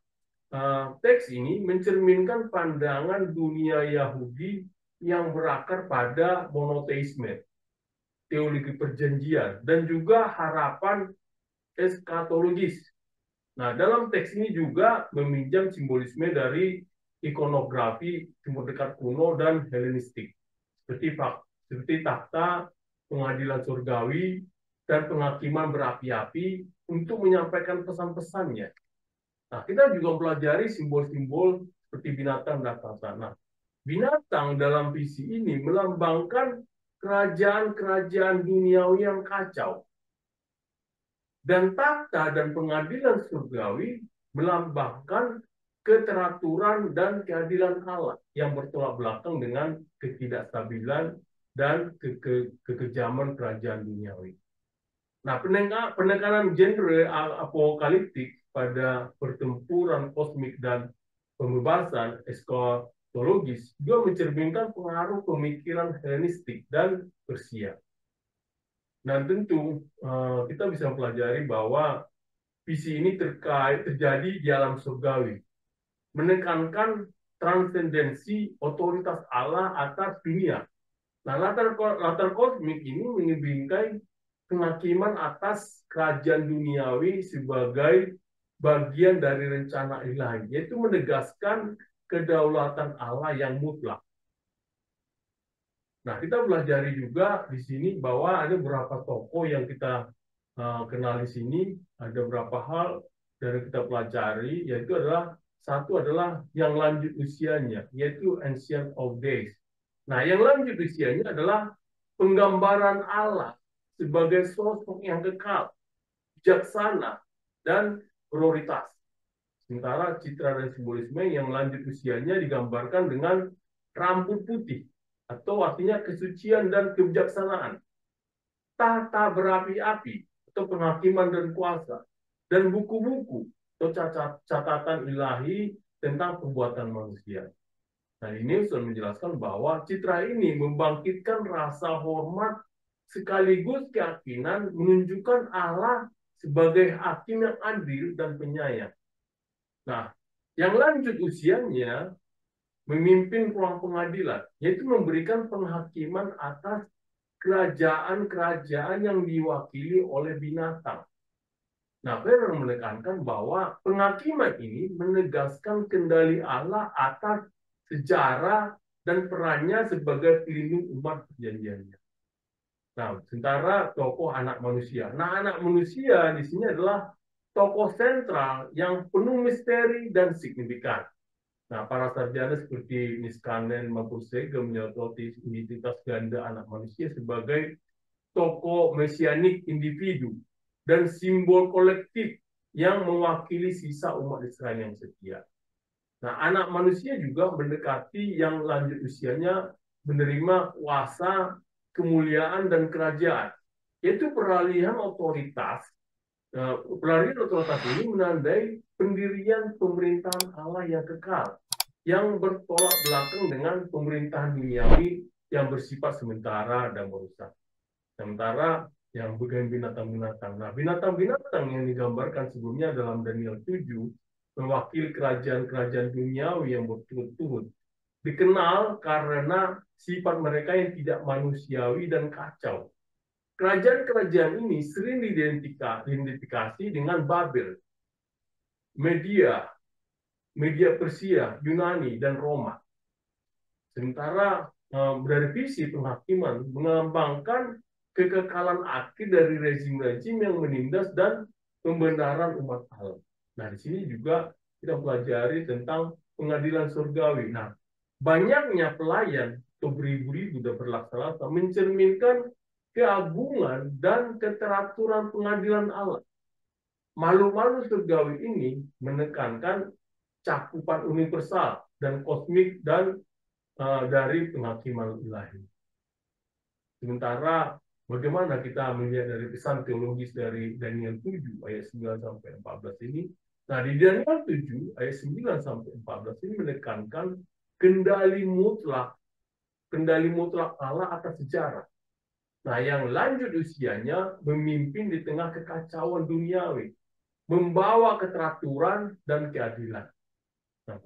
Speaker 1: teks ini mencerminkan pandangan dunia Yahudi yang berakar pada monoteisme, teologi perjanjian, dan juga harapan eskatologis. Nah, dalam teks ini juga meminjam simbolisme dari ikonografi Timur Dekat kuno dan Helenistik, seperti takhta pengadilan surgawi dan penghakiman berapi-api untuk menyampaikan pesan-pesannya. Nah, kita juga pelajari simbol-simbol seperti binatang dan takhta. Nah, binatang dalam visi ini melambangkan kerajaan-kerajaan duniawi yang kacau. Dan takhta dan pengadilan surgawi melambangkan keteraturan dan keadilan Allah yang bertolak belakang dengan ketidakstabilan dan kekejaman kerajaan duniawi. Nah, penekanan genre apokaliptik pada pertempuran kosmik dan pembebasan eskatologis juga mencerminkan pengaruh pemikiran Helenistik dan Persia. Dan tentu kita bisa pelajari bahwa visi ini terjadi di alam surgawi, menekankan transendensi otoritas Allah atas dunia. Nah, latar kosmik ini mengebingkai penghakiman atas kerajaan duniawi sebagai bagian dari rencana ilahi, yaitu menegaskan kedaulatan Allah yang mutlak. Nah, kita pelajari juga di sini bahwa ada beberapa tokoh yang kita kenal di sini, ada beberapa hal dari kita pelajari, yaitu satu adalah yang lanjut usianya, yaitu Ancient of Days. Nah, yang lanjut usianya adalah penggambaran Allah sebagai sosok yang kekal, bijaksana, dan prioritas. Sementara citra dan simbolisme yang lanjut usianya digambarkan dengan rambut putih, atau artinya kesucian dan kebijaksanaan, tahta berapi-api, atau penghakiman dan kuasa, dan buku-buku atau catatan ilahi tentang perbuatan manusia. Nah, Nilsson menjelaskan bahwa citra ini membangkitkan rasa hormat sekaligus keyakinan menunjukkan Allah sebagai hakim yang adil dan penyayang. Nah, yang lanjut usianya memimpin ruang pengadilan, yaitu memberikan penghakiman atas kerajaan-kerajaan yang diwakili oleh binatang. Nah, Ferrer menekankan bahwa penghakiman ini menegaskan kendali Allah atas sejarah dan perannya sebagai pelindung umat perjanjiannya. Nah, sementara tokoh anak manusia. Nah, anak manusia di sini adalah tokoh sentral yang penuh misteri dan signifikan. Nah, para sarjana seperti Niskanen maupun Sege menyoroti identitas ganda anak manusia sebagai tokoh mesianik individu dan simbol kolektif yang mewakili sisa umat Israel yang setia. Nah, anak manusia juga mendekati yang lanjut usianya menerima kuasa, kemuliaan, dan kerajaan. Yaitu peralihan otoritas. Peralihan otoritas ini menandai pendirian pemerintahan Allah yang kekal, yang bertolak belakang dengan pemerintahan duniawi yang bersifat sementara dan merusak. Sementara yang bukan binatang-binatang. Nah, binatang-binatang yang digambarkan sebelumnya dalam Daniel 7 mewakili kerajaan-kerajaan duniawi yang berturut-turut. Dikenal karena sifat mereka yang tidak manusiawi dan kacau. Kerajaan-kerajaan ini sering diidentifikasi dengan Babel, Media Persia, Yunani, dan Roma. Sementara dari visi penghakiman melambangkan kekekalan akhir dari rezim-rezim yang menindas dan pembenaran umat Allah. Nah, di sini juga kita pelajari tentang pengadilan surgawi. Nah, banyaknya pelayan atau beribu-ribu dan berlaksa-laksa mencerminkan keagungan dan keteraturan pengadilan Allah. Malu-malu surgawi ini menekankan cakupan universal dan kosmik dan dari penghakiman ilahi. Sementara bagaimana kita melihat dari pesan teologis dari Daniel 7 ayat 9 sampai 14 ini? Nah, di Daniel 7 ayat 9 sampai 14 ini menekankan kendali mutlak Allah atas sejarah. Nah, yang lanjut usianya memimpin di tengah kekacauan duniawi, membawa keteraturan dan keadilan. Nah,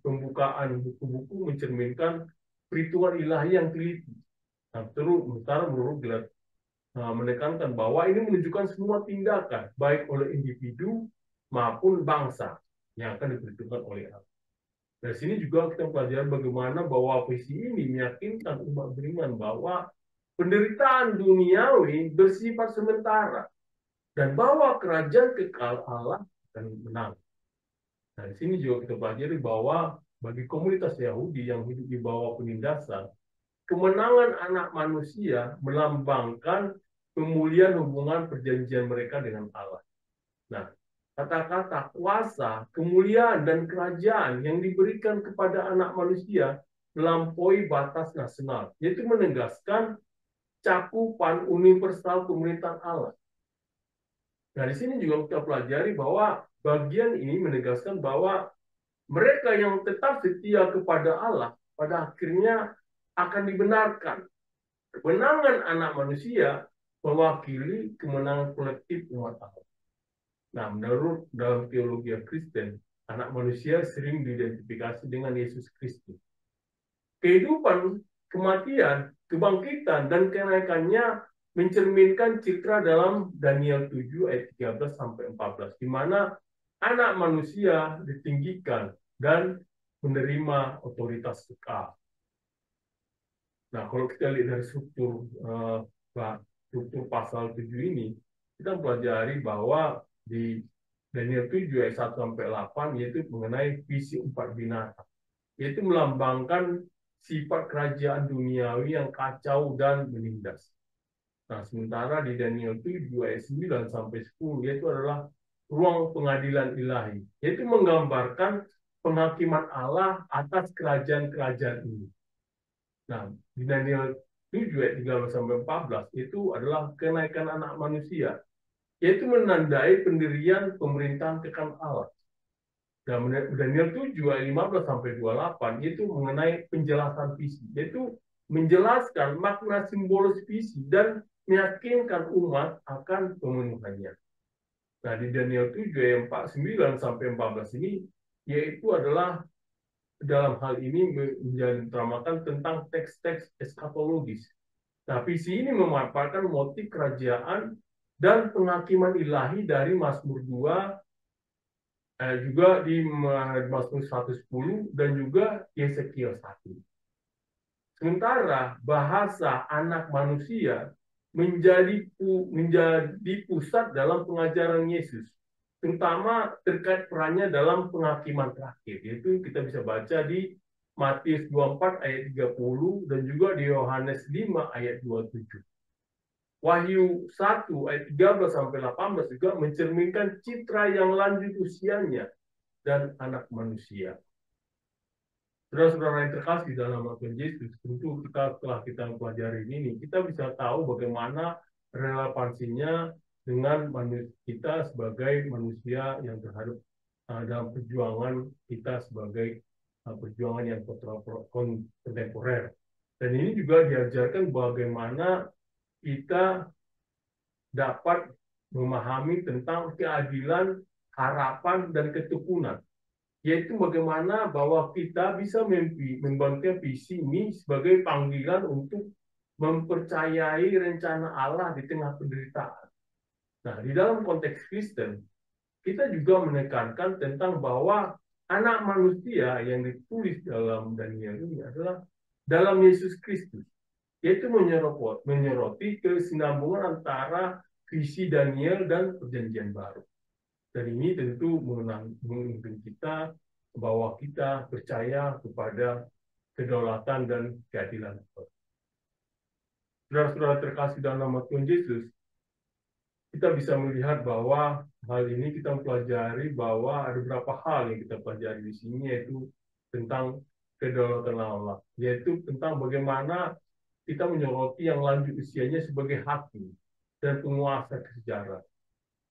Speaker 1: pembukaan buku-buku mencerminkan perhitungan ilahi yang teliti. Nah, menurut menekankan bahwa ini menunjukkan semua tindakan, baik oleh individu maupun bangsa, yang akan diperhitungkan oleh Allah. Dari sini juga kita pelajari bagaimana bahwa visi ini meyakinkan umat beriman bahwa penderitaan duniawi bersifat sementara, dan bahwa kerajaan kekal Allah akan menang. Nah, di sini juga kita pelajari bahwa bagi komunitas Yahudi yang hidup di bawah penindasan, kemenangan anak manusia melambangkan pemulihan hubungan perjanjian mereka dengan Allah. Nah, kata-kata kuasa, kemuliaan, dan kerajaan yang diberikan kepada anak manusia melampaui batas nasional, yaitu menegaskan cakupan universal pemerintahan Allah. Nah, di sini juga kita pelajari bahwa bagian ini menegaskan bahwa mereka yang tetap setia kepada Allah pada akhirnya akan dibenarkan. Kemenangan anak manusia mewakili kemenangan kolektif umat Allah. Nah, menurut dalam teologi Kristen, anak manusia sering diidentifikasi dengan Yesus Kristus. Kehidupan, kematian, kebangkitan, dan kenaikannya mencerminkan citra dalam Daniel 7 ayat 13 sampai 14, di mana anak manusia ditinggikan dan menerima otoritas kekal. Nah, kalau kita lihat dari struktur pasal 7 ini, kita pelajari bahwa di Daniel 7 ayat 1 sampai 8 yaitu mengenai visi 4 binatang, yaitu melambangkan sifat kerajaan duniawi yang kacau dan menindas. Nah, sementara di Daniel 7 ayat 9 sampai 10 yaitu adalah ruang pengadilan ilahi, yaitu menggambarkan penghakiman Allah atas kerajaan-kerajaan ini. Nah, di Daniel 7 ayat 13 sampai 14 itu adalah kenaikan anak manusia, yaitu menandai pendirian pemerintahan kekal Allah. Dan Daniel 7 ayat 15 sampai 28 itu mengenai penjelasan visi, yaitu menjelaskan makna simbolis visi dan meyakinkan umat akan pemenuhannya. Nah, di Daniel 7 ayat 9 sampai 14 ini yaitu adalah dalam hal ini menceritakan tentang teks-teks eskatologis. Nah, visi ini memaparkan motif kerajaan dan penghakiman ilahi dari Mazmur 2, juga di Mazmur 110 dan juga Yesekiel 1. Sementara bahasa anak manusia menjadi pusat dalam pengajaran Yesus, terutama terkait perannya dalam penghakiman terakhir, yaitu kita bisa baca di Matius 24 ayat 30 dan juga di Yohanes 5 ayat 27. Wahyu 1 ayat 13 sampai 18 juga mencerminkan citra yang lanjut usianya dan anak manusia. Saudara-saudara yang terkasih dalam nama Tuhan Yesus, tentu setelah kita pelajari ini, kita bisa tahu bagaimana relevansinya dengan kita sebagai manusia yang terhadap dalam perjuangan kita sebagai perjuangan yang kontemporer. Dan ini juga diajarkan bagaimana kita dapat memahami tentang keadilan, harapan, dan ketekunan. Yaitu bagaimana bahwa kita bisa membangun visi ini sebagai panggilan untuk mempercayai rencana Allah di tengah penderitaan. Nah, di dalam konteks Kristen, kita juga menekankan tentang bahwa anak manusia yang ditulis dalam Daniel ini adalah dalam Yesus Kristus, yaitu menyoroti kesinambungan antara visi Daniel dan perjanjian baru. Dan ini tentu menuntun kita bahwa kita percaya kepada kedaulatan dan keadilan. Saudara-saudara terkasih dalam nama Tuhan Yesus, kita bisa melihat bahwa hal ini kita mempelajari bahwa ada beberapa hal yang kita pelajari di sini, yaitu tentang kedaulatan Allah, yaitu tentang bagaimana kita menyoroti yang lanjut usianya sebagai hakim dan penguasa sejarah,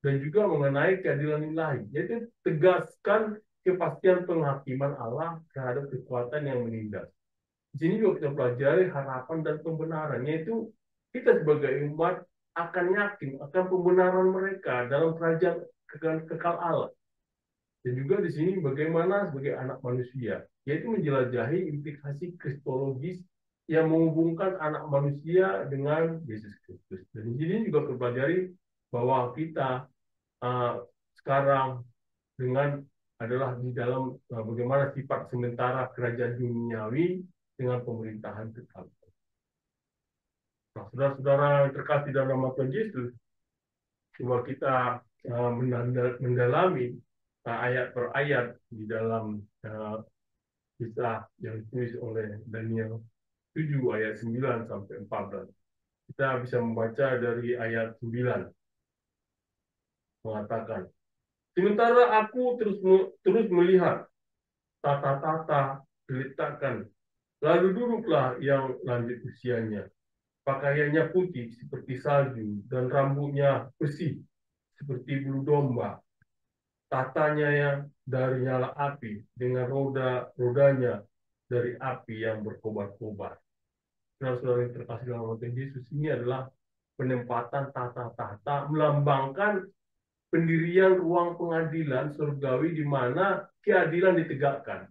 Speaker 1: dan juga mengenai keadilan ilahi, yaitu tegaskan kepastian penghakiman Allah terhadap kekuatan yang menindas. Di sini juga kita pelajari harapan dan pembenaran, yaitu kita sebagai umat akan yakin akan pembenaran mereka dalam kerajaan kekal Allah. Dan juga di sini bagaimana sebagai anak manusia, yaitu menjelajahi implikasi kristologis yang menghubungkan anak manusia dengan Yesus Kristus. Dan di sini juga terpelajari bahwa kita sekarang dengan adalah di dalam bagaimana sifat sementara kerajaan duniawi dengan pemerintahan kekal. Nah, saudara-saudara yang terkasih dalam nama Tuhan Yesus, coba kita mendalami ayat per ayat di dalam kisah yang ditulis oleh Daniel 7 ayat 9 sampai 14. Kita bisa membaca dari ayat 9 mengatakan, sementara aku terus melihat tata-tata diletakkan, lalu duduklah yang lanjut usianya. Pakaiannya putih seperti salju dan rambutnya bersih seperti bulu domba. Tatanya yang dari nyala api dengan rodanya dari api yang berkobar-kobar. Saudara-saudara yang terkasih dalam Tuhan Yesus, ini adalah penempatan tata-tata melambangkan pendirian ruang pengadilan surgawi di mana keadilan ditegakkan.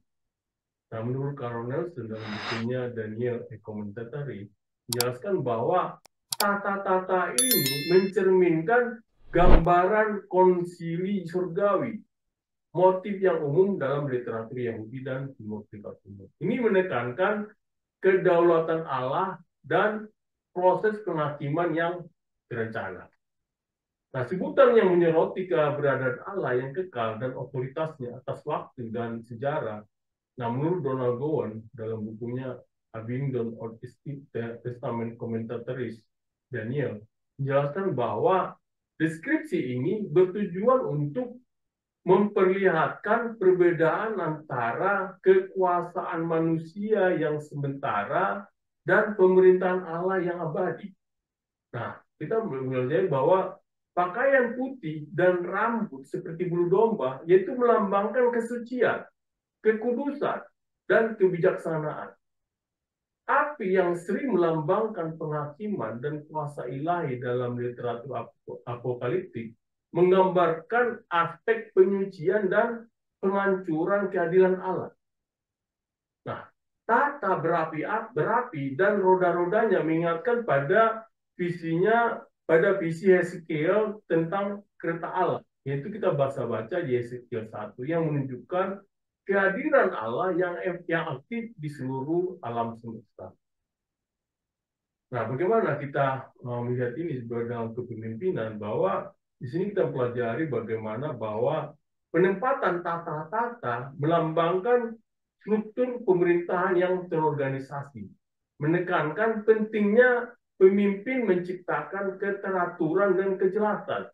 Speaker 1: Nah, menurut Carl Nelson dalam bukunya Daniel A Commentary, menjelaskan bahwa tata-tata ini mencerminkan gambaran konsili surgawi, motif yang umum dalam literatur Yahudi dan Timur Tengah. Ini menekankan kedaulatan Allah dan proses penghakiman yang terencana. Nah, sebutan yang menyoroti keberadaan Allah yang kekal dan otoritasnya atas waktu dan sejarah. Nah, menurut Donald Gowan dalam bukunya Abingdon Old Testament Commentaries Daniel, menjelaskan bahwa deskripsi ini bertujuan untuk memperlihatkan perbedaan antara kekuasaan manusia yang sementara dan pemerintahan Allah yang abadi. Nah, kita melihat bahwa pakaian putih dan rambut seperti bulu domba, yaitu melambangkan kesucian, kekudusan, dan kebijaksanaan. Api yang sering melambangkan penghakiman dan kuasa ilahi dalam literatur apokaliptik menggambarkan aspek penyucian dan penghancuran keadilan Allah. Nah, tata berapi dan roda-rodanya mengingatkan pada visi Hesekiel tentang kereta Allah. Yaitu kita baca di Hesekiel 1 yang menunjukkan kehadiran Allah yang aktif di seluruh alam semesta. Nah, bagaimana kita melihat ini sebagai dalam kepemimpinan, bahwa di sini kita pelajari bagaimana bahwa penempatan tata-tata melambangkan struktur pemerintahan yang terorganisasi, menekankan pentingnya pemimpin menciptakan keteraturan dan kejelasan.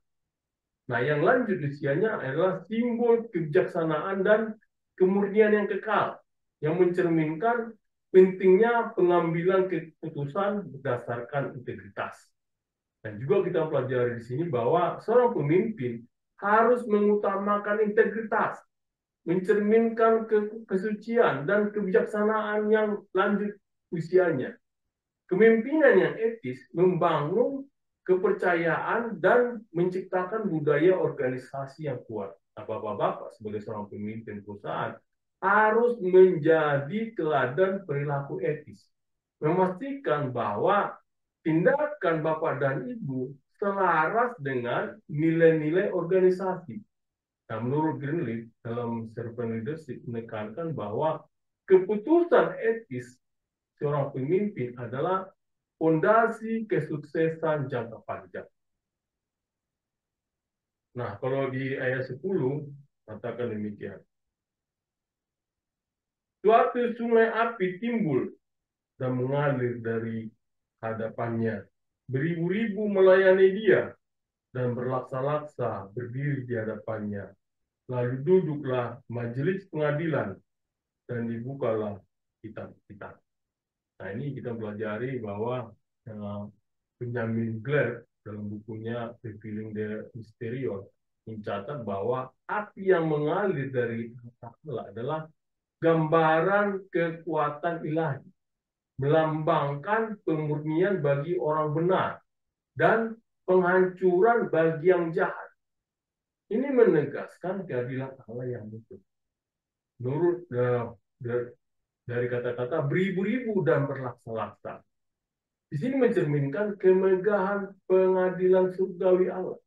Speaker 1: Nah, yang lanjut usianya adalah simbol kebijaksanaan dan kemurnian yang kekal. yang mencerminkan pentingnya pengambilan keputusan berdasarkan integritas. Dan juga kita pelajari di sini bahwa seorang pemimpin harus mengutamakan integritas, mencerminkan kesucian dan kebijaksanaan yang lanjut usianya. Kepemimpinan yang etis membangun kepercayaan dan menciptakan budaya organisasi yang kuat. Nah, Bapak-bapak sebagai seorang pemimpin perusahaan harus menjadi teladan perilaku etis, memastikan bahwa tindakan Bapak dan Ibu selaras dengan nilai-nilai organisasi. Nah, menurut Greenleaf dalam Servant Leadership menekankan bahwa keputusan etis seorang pemimpin adalah fondasi kesuksesan jangka panjang. Nah, kalau di ayat 10 katakan demikian. Suatu sungai api timbul dan mengalir dari hadapannya. Beribu-ribu melayani dia dan berlaksa-laksa berdiri di hadapannya. Lalu duduklah majelis pengadilan dan dibukalah kitab-kitab. Nah, ini kita pelajari bahwa Benjamin Glad dalam bukunya Revealing the Mysterion mencatat bahwa api yang mengalir dari Allah adalah gambaran kekuatan ilahi, melambangkan pemurnian bagi orang benar dan penghancuran bagi yang jahat. Ini menegaskan keadilan Allah yang betul. Menurut dari kata-kata beribu-ribu dan berlaksa-laksa. Di sini mencerminkan kemegahan pengadilan surgawi Allah.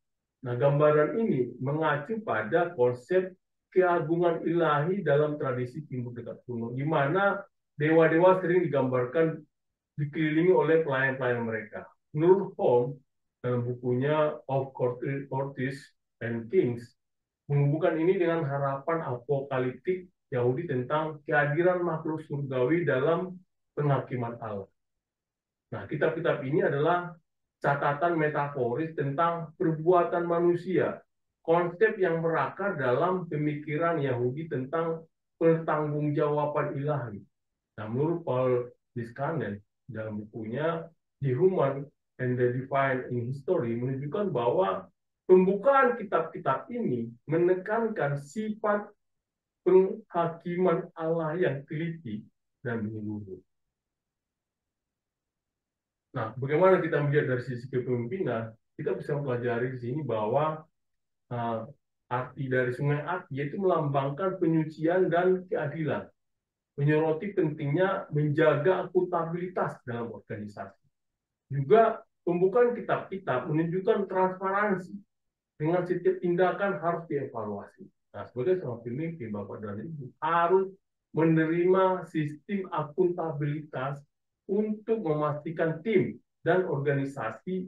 Speaker 1: Nah, gambaran ini mengacu pada konsep keagungan ilahi dalam tradisi Timur Dekat kuno, di mana dewa-dewa sering digambarkan dikelilingi oleh pelayan-pelayan mereka. Menurut Holmes, dalam bukunya Of Courtiers and Kings, menghubungkan ini dengan harapan apokaliptik Yahudi tentang kehadiran makhluk surgawi dalam penghakiman Allah. Nah, kitab-kitab ini adalah catatan metaforis tentang perbuatan manusia, konsep yang merakar dalam pemikiran Yahudi tentang pertanggungjawaban ilahi. Nah, menurut Paul Liskanen dalam bukunya The Human and the Divine in History menunjukkan bahwa pembukaan kitab-kitab ini menekankan sifat penghakiman Allah yang teliti dan menyeluruh. Nah, bagaimana kita melihat dari sisi kepemimpinan, kita bisa mempelajari di sini bahwa arti dari sungai api yaitu melambangkan penyucian dan keadilan, menyoroti pentingnya menjaga akuntabilitas dalam organisasi. Juga pembukaan kitab-kitab menunjukkan transparansi dengan setiap tindakan harus dievaluasi. Nah, sebagai seorang pemimpin, Bapak dan Ibu harus menerima sistem akuntabilitas untuk memastikan tim dan organisasi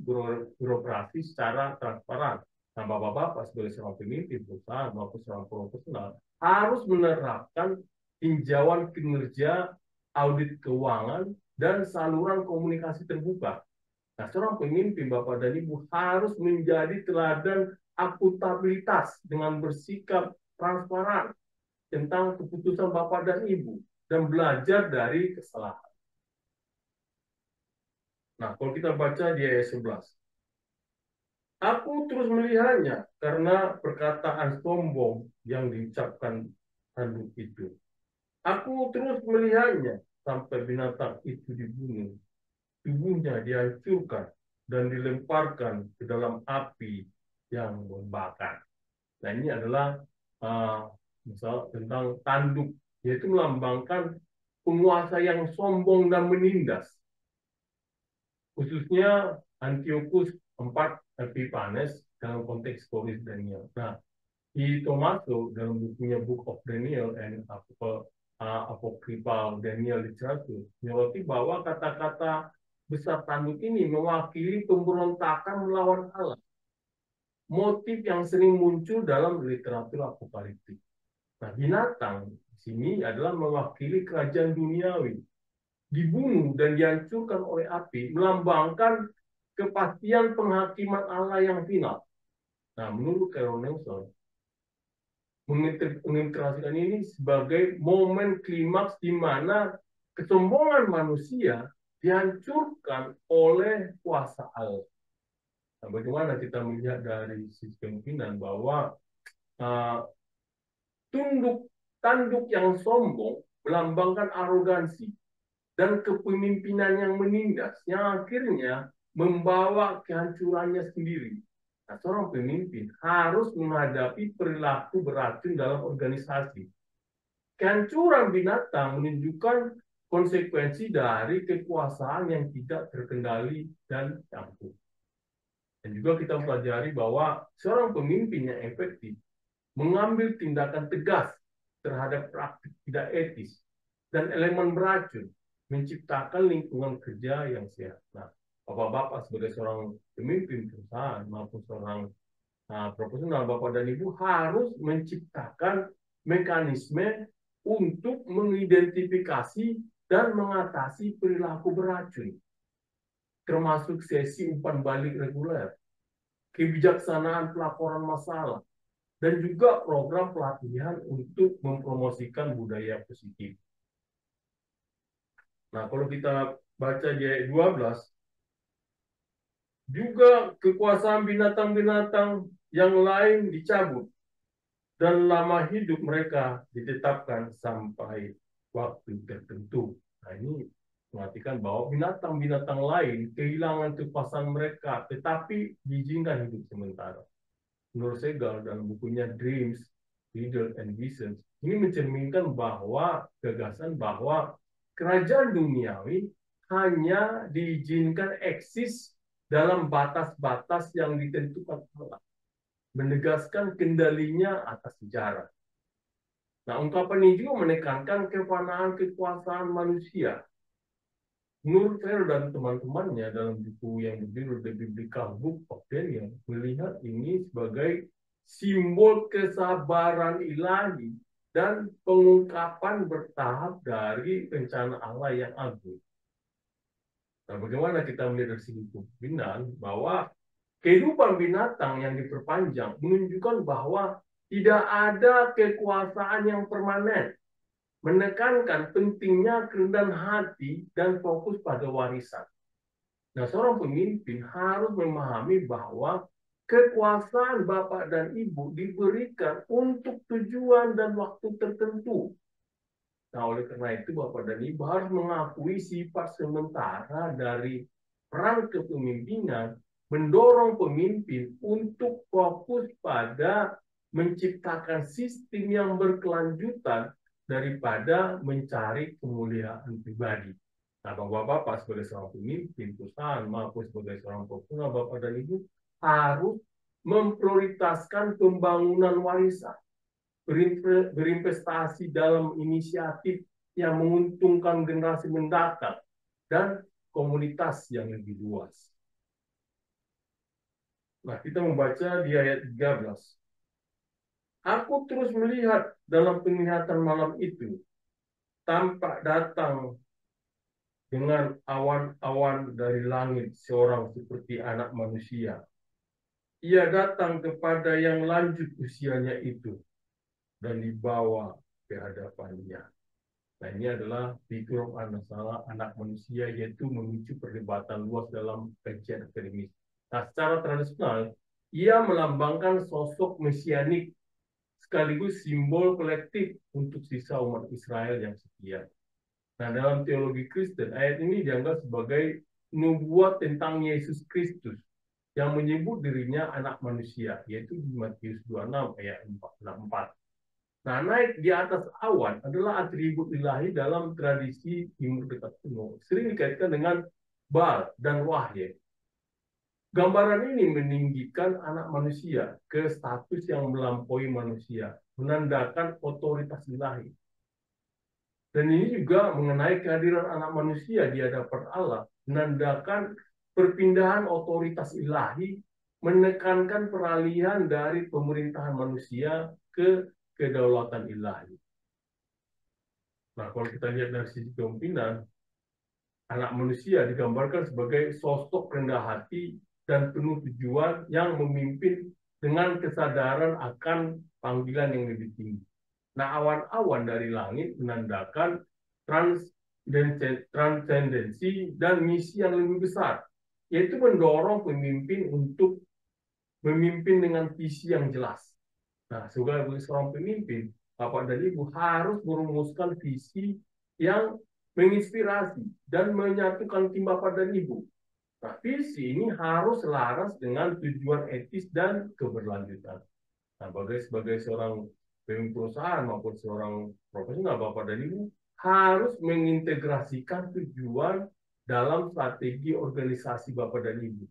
Speaker 1: beroperasi secara transparan. Nah, Bapak-bapak sebagai seorang pemimpin perusahaan maupun seorang profesional harus menerapkan tinjauan kinerja, audit keuangan, dan saluran komunikasi terbuka. Nah, seorang pemimpin Bapak dan Ibu harus menjadi teladan akuntabilitas dengan bersikap transparan tentang keputusan Bapak dan Ibu dan belajar dari kesalahan. Nah, kalau kita baca di ayat 11. Aku terus melihatnya karena perkataan sombong yang diucapkan tanduk itu. Aku terus melihatnya sampai binatang itu dibunuh. Tubuhnya dihancurkan dan dilemparkan ke dalam api yang membakar. Nah, ini adalah misal tentang tanduk, yaitu melambangkan penguasa yang sombong dan menindas. Khususnya Antiochus IV Epiphanes dalam konteks historis Daniel. Nah, di Tomaso dalam bukunya Book of Daniel and Apocryphal Daniel Literature menyoroti bahwa kata-kata besar tanduk ini mewakili pemberontakan melawan Allah. Motif yang sering muncul dalam literatur apokaliptik. Nah, binatang di sini adalah mewakili kerajaan duniawi, dibunuh dan dihancurkan oleh api, melambangkan kepastian penghakiman Allah yang final. Nah, menurut Carol Nelson, mengintegrasikan ini sebagai momen klimaks di mana kesombongan manusia dihancurkan oleh kuasa Allah. Nah, bagaimana kita melihat dari sisi kemungkinan bahwa uh, tanduk yang sombong melambangkan arogansi dan kepemimpinan yang menindas, yang akhirnya membawa kehancurannya sendiri. Nah, seorang pemimpin harus menghadapi perilaku beracun dalam organisasi. Kehancuran binatang menunjukkan konsekuensi dari kekuasaan yang tidak terkendali dan campur. Dan juga kita pelajari bahwa seorang pemimpin yang efektif mengambil tindakan tegas terhadap praktik tidak etis dan elemen beracun, menciptakan lingkungan kerja yang sehat. Nah, Bapak-bapak sebagai seorang pemimpin perusahaan maupun seorang profesional, Bapak dan Ibu harus menciptakan mekanisme untuk mengidentifikasi dan mengatasi perilaku beracun, termasuk sesi umpan balik reguler, kebijaksanaan pelaporan masalah, dan juga program pelatihan untuk mempromosikan budaya positif. Nah, kalau kita baca di ayat 12, juga kekuasaan binatang-binatang yang lain dicabut, dan lama hidup mereka ditetapkan sampai waktu tertentu. Nah, ini mengartikan bahwa binatang-binatang lain kehilangan kekuasaan mereka, tetapi diizinkan hidup sementara. Menurut Segal dalam bukunya Dreams, Riddle, and Visions, ini mencerminkan bahwa gagasan bahwa kerajaan duniawi hanya diizinkan eksis dalam batas-batas yang ditentukan Allah, menegaskan kendalinya atas sejarah. Nah, ungkapan ini juga menekankan kefanaan kekuasaan manusia. Menurut Farrell dan teman-temannya dalam buku yang berjudul The Biblical Book of Daniel, melihat ini sebagai simbol kesabaran ilahi dan pengungkapan bertahap dari rencana Allah yang agung. Nah, bagaimana kita melihat dari segi kemungkinan bahwa kehidupan binatang yang diperpanjang menunjukkan bahwa tidak ada kekuasaan yang permanen, menekankan pentingnya kerendahan hati dan fokus pada warisan. Nah, seorang pemimpin harus memahami bahwa kekuasaan Bapak dan Ibu diberikan untuk tujuan dan waktu tertentu. Nah, oleh karena itu Bapak dan Ibu harus mengakui sifat sementara dari peran kepemimpinan, mendorong pemimpin untuk fokus pada menciptakan sistem yang berkelanjutan daripada mencari kemuliaan pribadi. Nah, Bapak-bapak sebagai seorang pemimpin perusahaan maupun sebagai seorang profesional, Bapak dan Ibu harus memprioritaskan pembangunan warisan, berinvestasi dalam inisiatif yang menguntungkan generasi mendatang dan komunitas yang lebih luas. Nah, kita membaca di ayat 13. Aku terus melihat dalam penglihatan malam itu, tampak datang dengan awan-awan dari langit seorang seperti anak manusia. Ia datang kepada yang lanjut usianya itu dan dibawa ke hadapannya. Nah, ini adalah figur anak manusia, yaitu memicu perdebatan luas dalam kajian akademis. Nah, secara tradisional, ia melambangkan sosok mesianik sekaligus simbol kolektif untuk sisa umat Israel yang setia. Nah, dalam teologi Kristen, ayat ini dianggap sebagai nubuat tentang Yesus Kristus yang menyebut dirinya anak manusia, yaitu di Matius 26 ayat 44. Nah, naik di atas awan adalah atribut ilahi dalam tradisi Timur Dekat kuno. Sering dikaitkan dengan Baal dan Wahye. Gambaran ini meninggikan anak manusia ke status yang melampaui manusia, menandakan otoritas ilahi. Dan ini juga mengenai kehadiran anak manusia di hadapan Allah, menandakan perpindahan otoritas ilahi, menekankan peralihan dari pemerintahan manusia ke kedaulatan ilahi. Nah, kalau kita lihat dari sisi kepemimpinan, anak manusia digambarkan sebagai sosok rendah hati dan penuh tujuan yang memimpin dengan kesadaran akan panggilan yang lebih tinggi. Nah, awan-awan dari langit menandakan transendensi dan misi yang lebih besar, yaitu mendorong pemimpin untuk memimpin dengan visi yang jelas. Nah, sebagai seorang pemimpin, Bapak dan Ibu harus merumuskan visi yang menginspirasi dan menyatukan tim Bapak dan Ibu. Nah, visi ini harus selaras dengan tujuan etis dan keberlanjutan. Nah, sebagai seorang pemimpin perusahaan maupun seorang profesional, Bapak dan Ibu harus mengintegrasikan tujuan dalam strategi organisasi Bapak dan Ibu.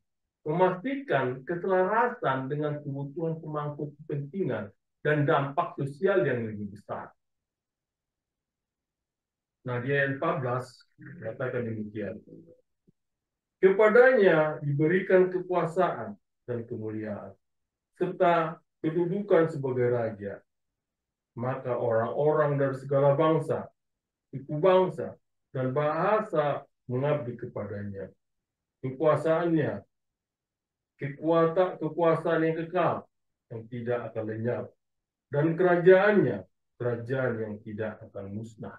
Speaker 1: Memastikan keselarasan dengan kebutuhan pemangku kepentingan dan dampak sosial yang lebih besar. Nah, di ayat 14 katakan demikian. Kepadanya diberikan kekuasaan dan kemuliaan, serta kedudukan sebagai raja. Maka orang-orang dari segala bangsa, suku bangsa, dan bahasa mengabdi kepadanya. Kekuasaannya, kekuasaan yang kekal, yang tidak akan lenyap. Dan kerajaannya, kerajaan yang tidak akan musnah.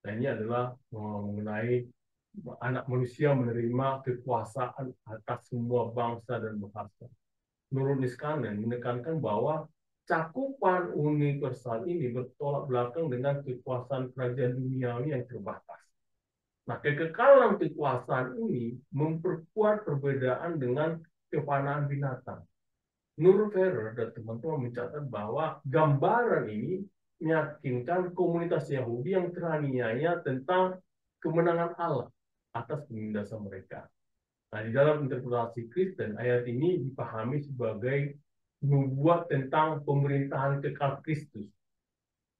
Speaker 1: Nah, ini adalah mengenai anak manusia menerima kekuasaan atas semua bangsa dan bahasa. Menurut Niskanen menekankan bahwa cakupan universal ini bertolak belakang dengan kekuasaan kerajaan duniawi yang terbatas. Nah, kekekalan kekuasaan ini memperkuat perbedaan dengan kefanaan binatang. Nur Ferrer dan teman-teman mencatat bahwa gambaran ini meyakinkan komunitas Yahudi yang teraniaya tentang kemenangan Allah atas penindasan mereka. Nah, di dalam interpretasi Kristen, ayat ini dipahami sebagai nubuat tentang pemerintahan kekal Kristus.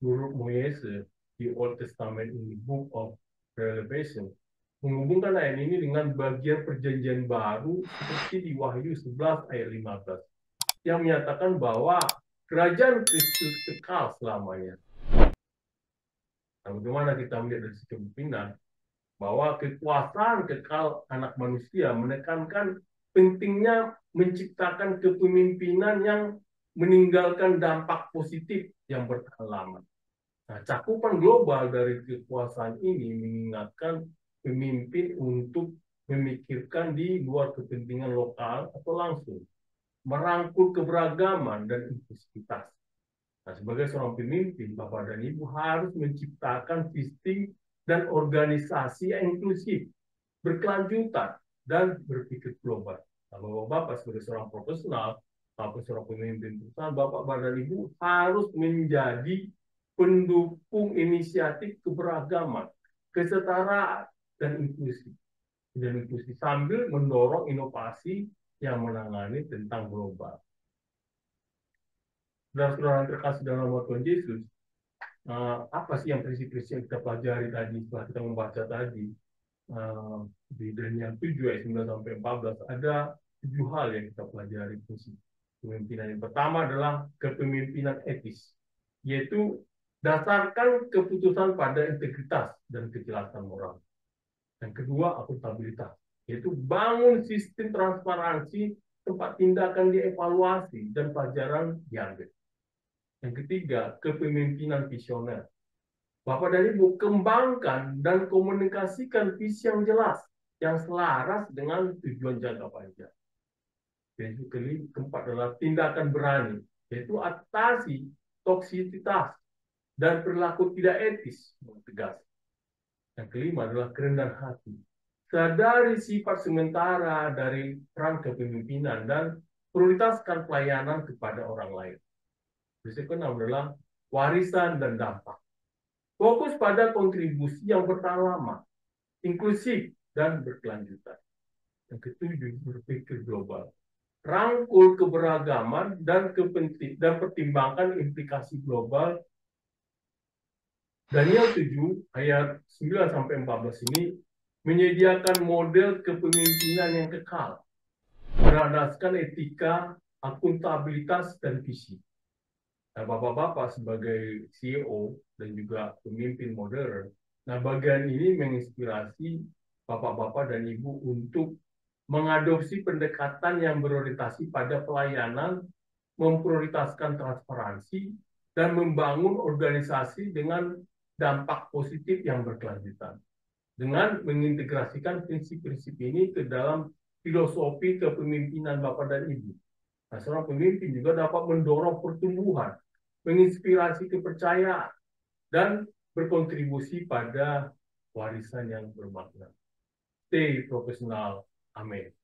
Speaker 1: Menurut Moyse, di Old Testament in the Book of Revelation, menghubungkan ayat ini dengan bagian perjanjian baru seperti di Wahyu 11 ayat 15, yang menyatakan bahwa kerajaan Kristus kekal selamanya. Nah, bagaimana kita melihat dari sisi kepemimpinan, bahwa kekuasaan kekal anak manusia menekankan pentingnya menciptakan kepemimpinan yang meninggalkan dampak positif yang bertahan lama. Nah, cakupan global dari kekuasaan ini mengingatkan pemimpin untuk memikirkan di luar kepentingan lokal atau langsung, merangkul keberagaman dan inklusivitas. Nah, sebagai seorang pemimpin, Bapak dan Ibu harus menciptakan sistem dan organisasi yang inklusif, berkelanjutan, dan berpikir global. Nah, Bapak sebagai seorang profesional, Bapak seorang pemimpin perusahaan, Bapak dan Ibu harus menjadi pendukung inisiatif keberagaman, kesetaraan, dan inklusi. Dan inklusi sambil mendorong inovasi yang menangani tentang global. Saudara-saudara yang terkasih dalam nama Tuhan Yesus, apa sih yang prinsip-prinsip yang kita pelajari tadi setelah kita membaca tadi? Di Daniel 7 ayat 9 sampai 14 ada 7 hal yang kita pelajari prinsip kepemimpinan. Yang pertama adalah kepemimpinan etis, yaitu dasarkan keputusan pada integritas dan kejelasan moral. Yang kedua, akuntabilitas, yaitu bangun sistem transparansi tempat tindakan dievaluasi dan pelajaran diambil. Yang ketiga, kepemimpinan visioner. Bapak dan Ibu kembangkan dan komunikasikan visi yang jelas, yang selaras dengan tujuan jangka panjang. Dan yang keempat adalah tindakan berani, yaitu atasi toksisitas dan perilaku tidak etis yang tegas. Yang kelima adalah kerendahan hati. Sadari sifat sementara dari peran kepemimpinan dan prioritaskan pelayanan kepada orang lain. Prinsip keenam adalah warisan dan dampak. Fokus pada kontribusi yang bertahan lama, inklusif, dan berkelanjutan. Yang ketujuh, berpikir global. Rangkul keberagaman dan pertimbangkan implikasi global. Daniel 7 ayat 9-14 ini menyediakan model kepemimpinan yang kekal, berdasarkan etika, akuntabilitas, dan visi. Nah, Bapak-Bapak sebagai CEO dan juga pemimpin modern, nah bagian ini menginspirasi Bapak-Bapak dan Ibu untuk mengadopsi pendekatan yang berorientasi pada pelayanan memprioritaskan transparansi, dan membangun organisasi dengan dampak positif yang berkelanjutan. Dengan mengintegrasikan prinsip-prinsip ini ke dalam filosofi kepemimpinan Bapak dan Ibu. Nah, seorang pemimpin juga dapat mendorong pertumbuhan, menginspirasi kepercayaan, dan berkontribusi pada warisan yang bermakna. Stay profesional. Amin.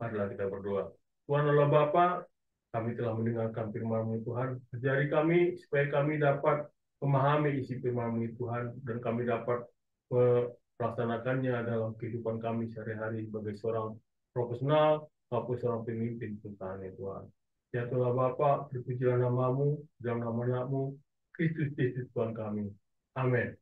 Speaker 1: Marilah kita berdoa. Tuhan Allah Bapa, kami telah mendengarkan firman-Mu Tuhan. Ajari kami supaya kami dapat memahami isi firman-Mu Tuhan, dan kami dapat melaksanakannya dalam kehidupan kami sehari-hari sebagai seorang profesional maupun seorang pemimpin Tuhan ya Tuhan. Ya Tuhan Bapa, terpujilah nama-Mu, dalam nama Anak-Mu, Kristus Yesus Tuhan kami. Amin.